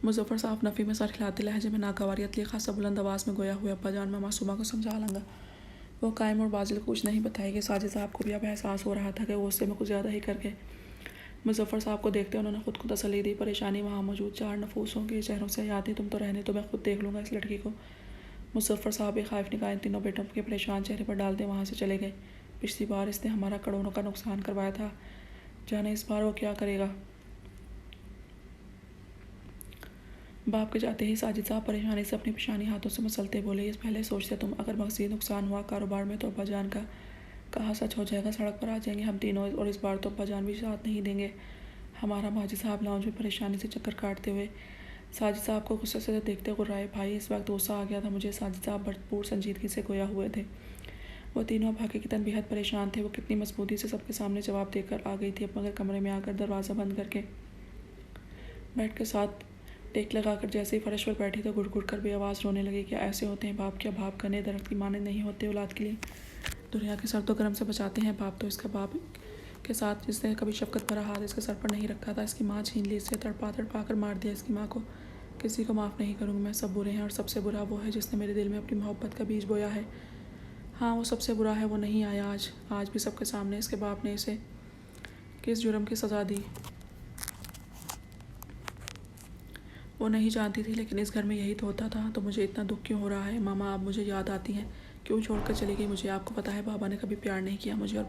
मुजफ्फर साहब नफ़ी में सर हिलाते लहजे में नागवारियत लिए खासा बुलंद आवाज़ में गोया हुए, अब्बा जान मैं मासूमा को समझा लूँगा। वो कायम और बाज़िल को कुछ नहीं बताएगी। साजिद साहब को भी अब एहसास हो रहा था कि गुस्से में कुछ ज़्यादा ही कर गए। मुजफ्फर साहब को देखते उन्होंने खुद को तसल्ली दी। परेशानी वहाँ मौजूद 4 नफूसों के चेहरों से याद थी। तुम तो रहने तो मैं खुद देख लूँगा इस लड़की को। मुजफ्फर साहब एक खाइफ निगाह इन तीनों बेटों के परेशान चेहरे पर डालते वहाँ से चले गए। पिछली बार इसने हमारा करोड़ों का नुकसान करवाया था, जाने इस बार वो क्या करेगा। बाप के जाते ही साजिद साहब परेशानी से अपनी पेशानी हाथों से मसलते बोले, ये पहले सोचते तुम, अगर मज़ीद नुकसान हुआ कारोबार में तो अब्बाजान का कहा सच हो जाएगा, सड़क पर आ जाएंगे हम तीनों, और इस बार तो अब्बाजान भी साथ नहीं देंगे हमारा। माजिद साहब लाउंज में परेशानी से चक्कर काटते हुए साजिद साहब को गुस्से से देखते गुर्राए, भाई इस वक्त गुस्सा आ गया था मुझे। साजिद साहब भरपूर संजीदगी से गोया हुए थे। वो तीनों अब हकीकतन बेहद परेशान थे। वो कितनी मजबूती से सबके सामने जवाब देकर आ गई थी, मगर कमरे में आकर दरवाज़ा बंद करके बेड के साथ टेक लगाकर जैसे ही फर्श पर बैठी तो गुड़ कर बेआवाज़ रोने लगी। क्या ऐसे होते हैं बाप, क्या बाप करने दरख्त की माने नहीं होते औलाद के लिए। दुनिया के सर्दो गर्म से बचाते हैं बाप, तो इसका बाप के साथ जिसने कभी शफकत भरा हाथ इसके सर पर नहीं रखा था, इसकी माँ छीन ली, इससे तड़पा कर मार दिया इसकी माँ को। किसी को माफ़ नहीं करूँगी मैं, सब बुरे हैं और सबसे बुरा वो है जिसने मेरे दिल में अपनी मोहब्बत का बीज बोया है। हाँ वो सबसे बुरा है, वो नहीं आया आज भी सबके सामने इसके बाप ने इसे किस जुर्म की सज़ा दी वो नहीं जानती थी, लेकिन इस घर में यही तो होता था। तो मुझे इतना दुख क्यों हो रहा है मामा, आप मुझे याद आती हैं, क्यों छोड़कर चली गई मुझे। आपको पता है बाबा ने कभी प्यार नहीं किया मुझे, और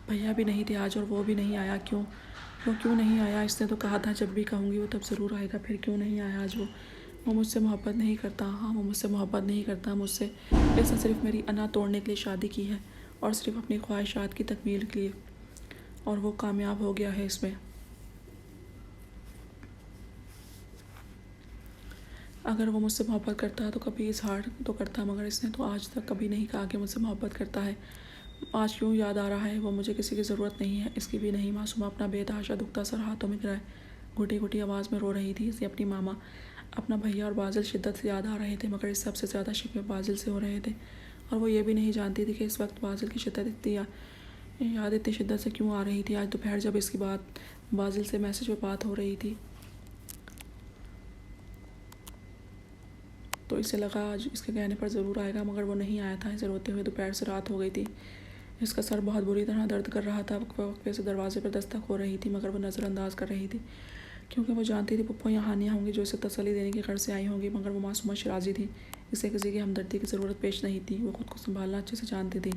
भैया भी नहीं थे आज, और वो भी नहीं आया। वो क्यों नहीं आया, इसने तो कहा था जब भी कहूँगी वो तब ज़रूर आएगा, फिर क्यों नहीं आया आज। वो मुझसे मोहब्बत नहीं करता। हाँ वो मुझसे मोहब्बत नहीं करता मुझसे, इसने सिर्फ मेरी अना तोड़ने के लिए शादी की है, और सिर्फ अपनी ख्वाहिशात की तकमील के लिए, और वो कामयाब हो गया है इसमें। अगर वो मुझसे मोहब्बत करता तो कभी इजहार तो करता, मगर इसने तो आज तक कभी नहीं कहा कि मुझसे मोहब्बत करता है। आज क्यों याद आ रहा है वो, मुझे किसी की ज़रूरत नहीं है, इसकी भी नहीं। मासूमा अपना बेतहाशा दुखता सर हाथों में गिराए घुटी घुटी आवाज़ में रो रही थी। इसे अपनी मामा, अपना भैया और बाजिल शिद्दत से याद आ रहे थे, मगर इस सबसे ज़्यादा शिकवे बाजिल से हो रहे थे, और वो ये भी नहीं जानती थी कि इस वक्त बाजिल की शिद्दत याद इतनी शिद्दत से क्यों आ रही थी। आज दोपहर जब इसकी बात बाजिल से मैसेज पे बात हो रही थी तो इसे लगा आज इसके कहने पर ज़रूर आएगा, मगर वो नहीं आया था। इसे रोते हुए दोपहर से रात हो गई थी। इसका सर बहुत बुरी तरह दर्द कर रहा था। वक्फे से दरवाजे पर दस्तक हो रही थी, मगर वो नज़रअंदाज कर रही थी, क्योंकि वो जानती थी पप्पो यहाँ हानियाँ होंगी जो इसे तसल्ली देने की गर्ज से आई होंगी, मगर वो मासूमा शराजी थी। इसे किसी की हमदर्दी की ज़रूरत पेश नहीं थी। वो खुद को संभालना अच्छे से जानती थी।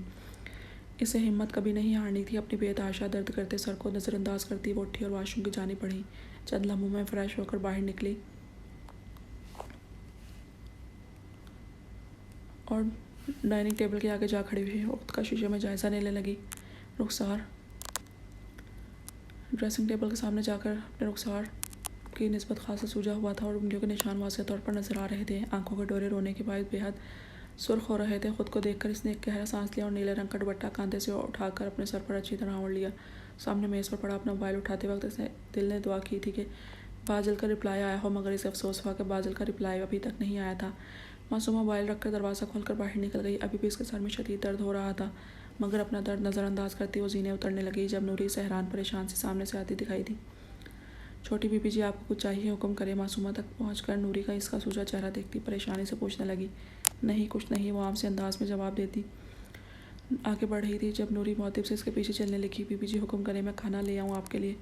इसे हिम्मत कभी नहीं हारनी थी। अपनी बेतहाशा दर्द करते सर को नज़रअंदाज करती वो उठी और वाशरूम की जानी पड़ी। चंद लम्हों में फ्रेश होकर बाहर निकली और डाइनिंग टेबल के आगे जा खड़ी हुई वक्त का शीशे में जायज़ा लेने लगी। रुखसार ड्रेसिंग टेबल के सामने जाकर अपने रुखसार की निस्बत खासा सूजा हुआ था और उंगलियों के निशान वाज़ेह तौर पर नजर आ रहे थे। आंखों के डोरे रोने के बाद बेहद सुर्ख हो रहे थे। खुद को देखकर इसने एक गहरा सांस लिया और नीले रंग का दुपट्टा कांधे से उठाकर अपने सर पर अच्छी तरह ओढ़ लिया। सामने मेज़ पर पड़ा अपना मोबाइल उठाते वक्त इसे दिल ने दुआ की थी कि बाजिल का रिप्लाई आया हो, मगर इसे अफसोस हुआ कि बाजिल का रिप्लाई अभी तक नहीं आया था। मासूमा मोबाइल रखकर दरवाज़ा खोलकर बाहर निकल गई। अभी भी इसके सर में शदीद दर्द हो रहा था, मगर अपना दर्द नज़रअंदाज करती वो जीने उतरने लगी जब नूरी सहरान परेशान से सामने से आती दिखाई दी। छोटी बीबी जी आपको कुछ चाहिए, हुक्म करे। मासूमा तक पहुंचकर नूरी का इसका सूजा चेहरा देखती परेशानी से पूछने लगी। नहीं कुछ नहीं, वो आम से अंदाज में जवाब देती आगे बढ़ रही थी जब नूरी मुअद्दिब से इसके पीछे चलने लगी। बीबी जी हुक्म करें मैं खाना ले आऊँ आपके लिए।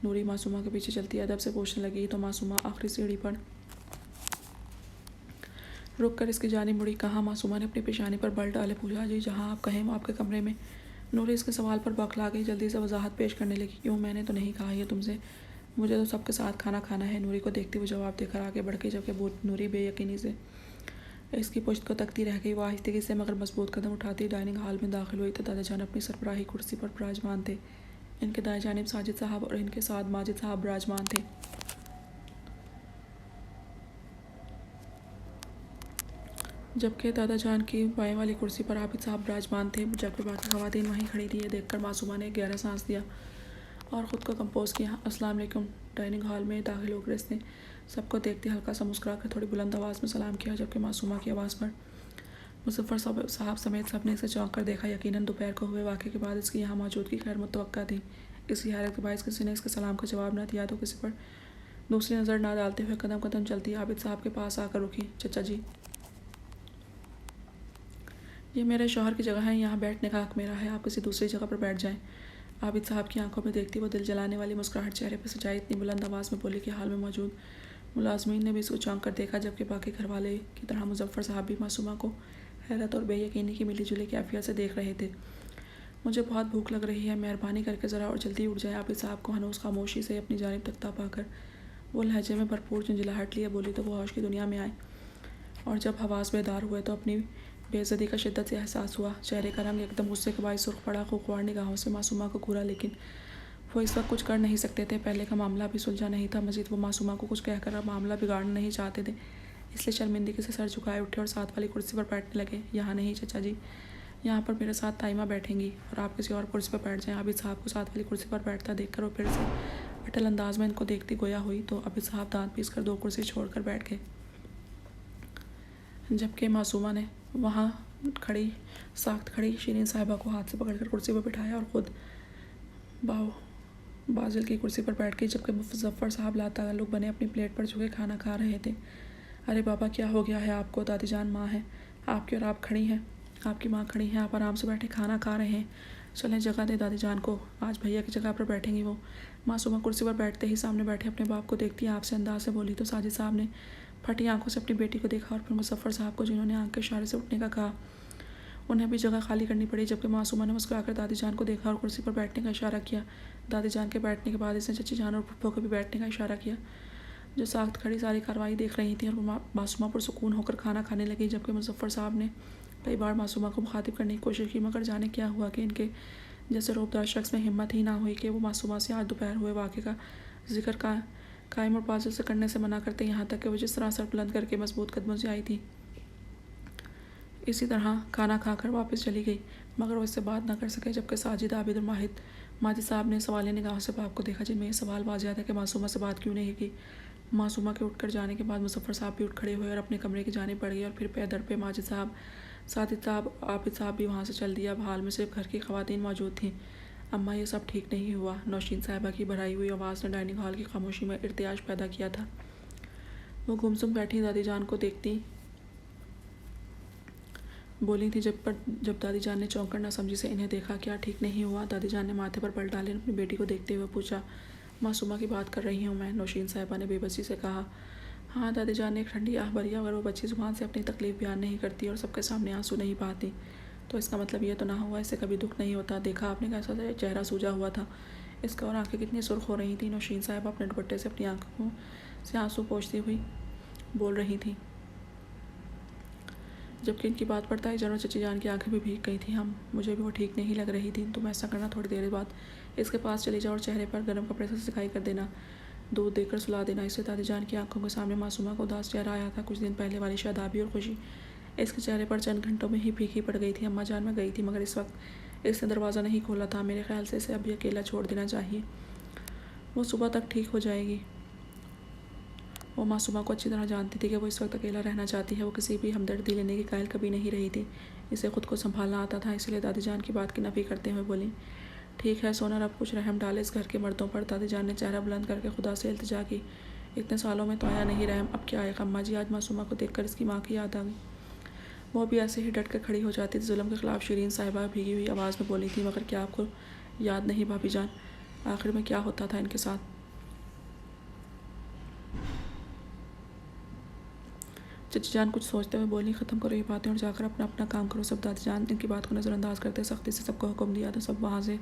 नूरी मासूमा के पीछे चलती अदब से पूछने लगी तो मासूमा आखिरी सीढ़ी पर रुक कर इसकी जानी मुड़ी। कहाँ? मासूमा ने अपनी पेशानी पर बल डाले पूछा। जी जहाँ आप कहें आपके कमरे में। नूरी इसके सवाल पर बौखला गई, जल्दी से वजाहत पेश करने लगी। क्यों? मैंने तो नहीं कहा ये तुमसे, मुझे तो सबके साथ खाना खाना है। नूरी को देखते हुए जवाब देकर आगे बढ़ गई, जबकि नूरी बेयकीनी से इसकी पुश्त को तकती रह गई। वो आहिस्ते से मगर मजबूत कदम उठाती डाइनिंग हॉल में दाखिल हुई तो दादा जान अपनी सरबराही कुर्सी पर विराजमान थे। इनके दाएं जानिब साजिद साहब और इनके साथ माजिद साहब विराजमान थे। जबकि दादा जान की बाएं वाली कुर्सी पर आबिद साहब विराजमान थे, जबकि बाकी खवातीन वहीं खड़ी थी। ये देखकर मासूमा ने गहरा सांस दिया और ख़ुद को कंपोज किया। अस्सलाम वालेकुम। डाइनिंग हॉल में दाखिल होकर इसने सबको देखते हल्का सा मुस्कुरा कर थोड़ी बुलंद आवाज़ में सलाम किया, जबकि मासूमा की आवाज़ पर मुजफ्फर साहब समेत सबने इसे चौंक कर देखा। यकीनन दोपहर को हुए वाक़े के बाद इसकी यहाँ मौजूदगी खैर मुतवक्का थी। इसकी हैरत के बायस किसी ने इसके सलाम का जवाब न दिया तो किसी पर दूसरी नज़र न डालते हुए कदम कदम चलती आबिद साहब के पास आकर रुकी। चचा जी, ये मेरे शौहर की जगह है, यहाँ बैठने का हक़ मेरा है, आप किसी दूसरी जगह पर बैठ जाएं। आबिद साहब की आंखों में देखती वो दिल जलाने वाली मुस्कुराहट चेहरे पर सजाई इतनी बुलंद आवाज़ में बोली कि हाल में मौजूद मुलाजमीन ने भी इसको चौंक कर देखा, जबकि बाकी घरवाले की तरह मुजफ्फर साहब भी मासूमा को हैरत और बेयकीनी की मिली जुली कैफियत से देख रहे थे। मुझे बहुत भूख लग रही है, मेहरबानी करके ज़रा और जल्दी उठ जाए। आबिद साहब को हनूस खामोशी से अपनी जानिब तकता पाकर वो लहजे में भरपूर झुंझलाहट लिए बोली तो वो होश की दुनिया में आए और जब हवास बेदार हुए तो अपनी बेइज्जती का शिद्दत से एहसास हुआ। चेहरे का रंग एकदम गुस्से के बायस सुर्ख पड़ा। खुख्वार निगाहों से मासूमा को घूरा, लेकिन वो इस वक्त कुछ कर नहीं सकते थे। पहले का मामला अभी सुलझा नहीं था। मजीद वो मासूमा को कुछ कहकर मामला बिगाड़ना नहीं चाहते थे, इसलिए शर्मिंदगी से सर झुकाए उठे और साथ वाली कुर्सी पर बैठने लगे। यहाँ नहीं चचा जी, यहाँ पर मेरे साथ ताइमा बैठेंगी और आप किसी और कुर्सी पर बैठ जाएं। आबिद साहब को साथ वाली कुर्सी पर बैठता देखकर वो फिर से अटल अंदाज में इनको देखती गोया हुई तो आबिद साहब दांत पीस कर 2 कुर्सी छोड़कर बैठ गए, जबकि मासूमा ने वहाँ खड़ी साख्त खड़ी शिरीन साहिबा को हाथ से पकड़कर कुर्सी पर बिठाया और ख़ुद बाजिल की कुर्सी पर बैठ गई, जबकि मुजफ्फर साहब लाताल्लुक बने अपनी प्लेट पर झुके खाना खा रहे थे। अरे बाबा, क्या हो गया है आपको? दादी जान माँ है आपकी और आप खड़ी हैं, आपकी माँ खड़ी हैं, आप आराम से बैठे खाना खा रहे हैं। चलें जगह दे दादी जान को, आज भैया की जगह पर बैठेंगी वो। मासूमा कुर्सी पर बैठते ही सामने बैठे अपने बाप को देखती आपसे अंदाज से बोली तो साजिद साहब ने फटी आंखों से अपनी बेटी को देखा और फिर मुजफ्फर साहब को, जिन्होंने आंख के इशारे से उठने का कहा। उन्हें भी जगह खाली करनी पड़ी, जबकि मासूमा ने मुस्कुराकर दादी जान को देखा और कुर्सी पर बैठने का इशारा किया। दादी जान के बैठने के बाद इसने चची जान और फुफ्फो को भी बैठने का इशारा किया, जो साख्त खड़ी सारी कार्रवाई देख रही थी, और मासूमा पर सुकून होकर खाना खाने लगी। जबकि मुजफ्फर साहब ने कई बार मासूमा को मुखातिब करने की कोशिश की, मगर जाने क्या हुआ कि इनके जैसे रोबदार शख्स में हिम्मत ही ना हुई कि वो मासूमा से आज दोपहर हुए वाक़े का जिक्र कायम और बाजिल से करने से मना करते, यहाँ तक कि वो जिस तरह सर बुलंद करके मजबूत कदमों से आई थी इसी तरह खाना खाकर वापस चली गई, मगर वो इससे बात ना कर सके। जबकि साजिद, आबिद और माजिद साहब ने सवालिया निगाहों से बाप को देखा, जिनमें यह सवाल वाजिया था कि मासूमा से बात क्यों नहीं की। मासूमा के उठकर जाने के बाद मुजफ्फर साहब भी उठ खड़े हुए और अपने कमरे की जानिब बढ़ गए, और फिर पैदर पे माजिद साहब, साजिद साहब, आबिद साहब भी वहाँ से चल दिया। अब हाल में सिर्फ घर की ख़वातीन मौजूद थीं। अम्मा, ये सब ठीक नहीं हुआ, नौशीन साहिबा की बढ़ाई हुई आवाज़ ने डाइनिंग हॉल की खामोशी में इर्तियाज पैदा किया था। वो बैठी दादी जान को देखती बोली थी, जब दादी जान ने चौंक कर ना समझी से इन्हें देखा। क्या ठीक नहीं हुआ? दादी जान ने माथे पर बल डाले अपनी बेटी को देखते हुए पूछा। मासूमा की बात कर रही हूँ मैं, नौशीन साहिबा ने बेबसी से कहा। हाँ, दादी जान ने एक ठंडी आह भरी, अगर वो बच्ची जुबान से अपनी तकलीफ़ बयान नहीं करती और सबके सामने आंसू नहीं बहाती तो इसका मतलब ये तो ना हुआ इससे कभी दुख नहीं होता। देखा आपने कैसा चेहरा सूजा हुआ था इसका, और आंखें कितनी सुर्ख हो रही थी। नौशीन साहिबा अपने दुपट्टे से अपनी आंखों से आंसू पोंछती हुई बोल रही थी, जबकि इनकी बात पड़ता है जनरल चची जान की आंखें भी भीग गई थी। मुझे भी वो ठीक नहीं लग रही थी। तुम ऐसा करना, थोड़ी देर बाद इसके पास चली जाओ और चेहरे पर गर्म कपड़े से सिकाई कर देना, दूध देकर सुला देना इसे। दादी जान की आंखों के सामने मासूमा को उदास चेहरा आया था। कुछ दिन पहले वाली शादाबी और खुशी इसके चेहरे पर चंद घंटों में ही फीकी पड़ गई थी। अम्मा जान में गई थी, मगर इस वक्त इसने दरवाज़ा नहीं खोला था। मेरे ख्याल से इसे अभी अकेला छोड़ देना चाहिए, वो सुबह तक ठीक हो जाएगी। वो मासूमा को अच्छी तरह जानती थी कि वो इस वक्त अकेला रहना चाहती है। वो किसी भी हमदर्दी लेने की कायल कभी नहीं रही थी। इसे खुद को संभालना आता था, इसलिए दादी जान की बात की नफ़ी करते हुए बोली, ठीक है सोनर, अब कुछ रहम डाले इस घर के मर्दों पर। दादी जान ने चेहरा बुलंद करके खुदा से इल्तिजा की। इतने सालों में तो आया नहीं रहम, अब क्या आएगा? अम्मा जी, आज मासूमा को देखकर इसकी माँ की याद आ गई। वो भी ऐसे ही डट कर खड़ी हो जाती थी। जुल्म के खिलाफ शिरीन साहिबा भीगी हुई आवाज़ में बोली थी, मगर क्या आपको याद नहीं भाभी जान, आखिर में क्या होता था इनके साथ? चची जान कुछ सोचते हुए बोली, ख़त्म करो ये बातें और जाकर अपना अपना काम करो सब। दादी जान इनकी बात को नज़रअंदाज करते सख्ती से सबको हुक्म दिया तो सब वहाँ से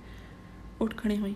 उठ खड़ी हुई।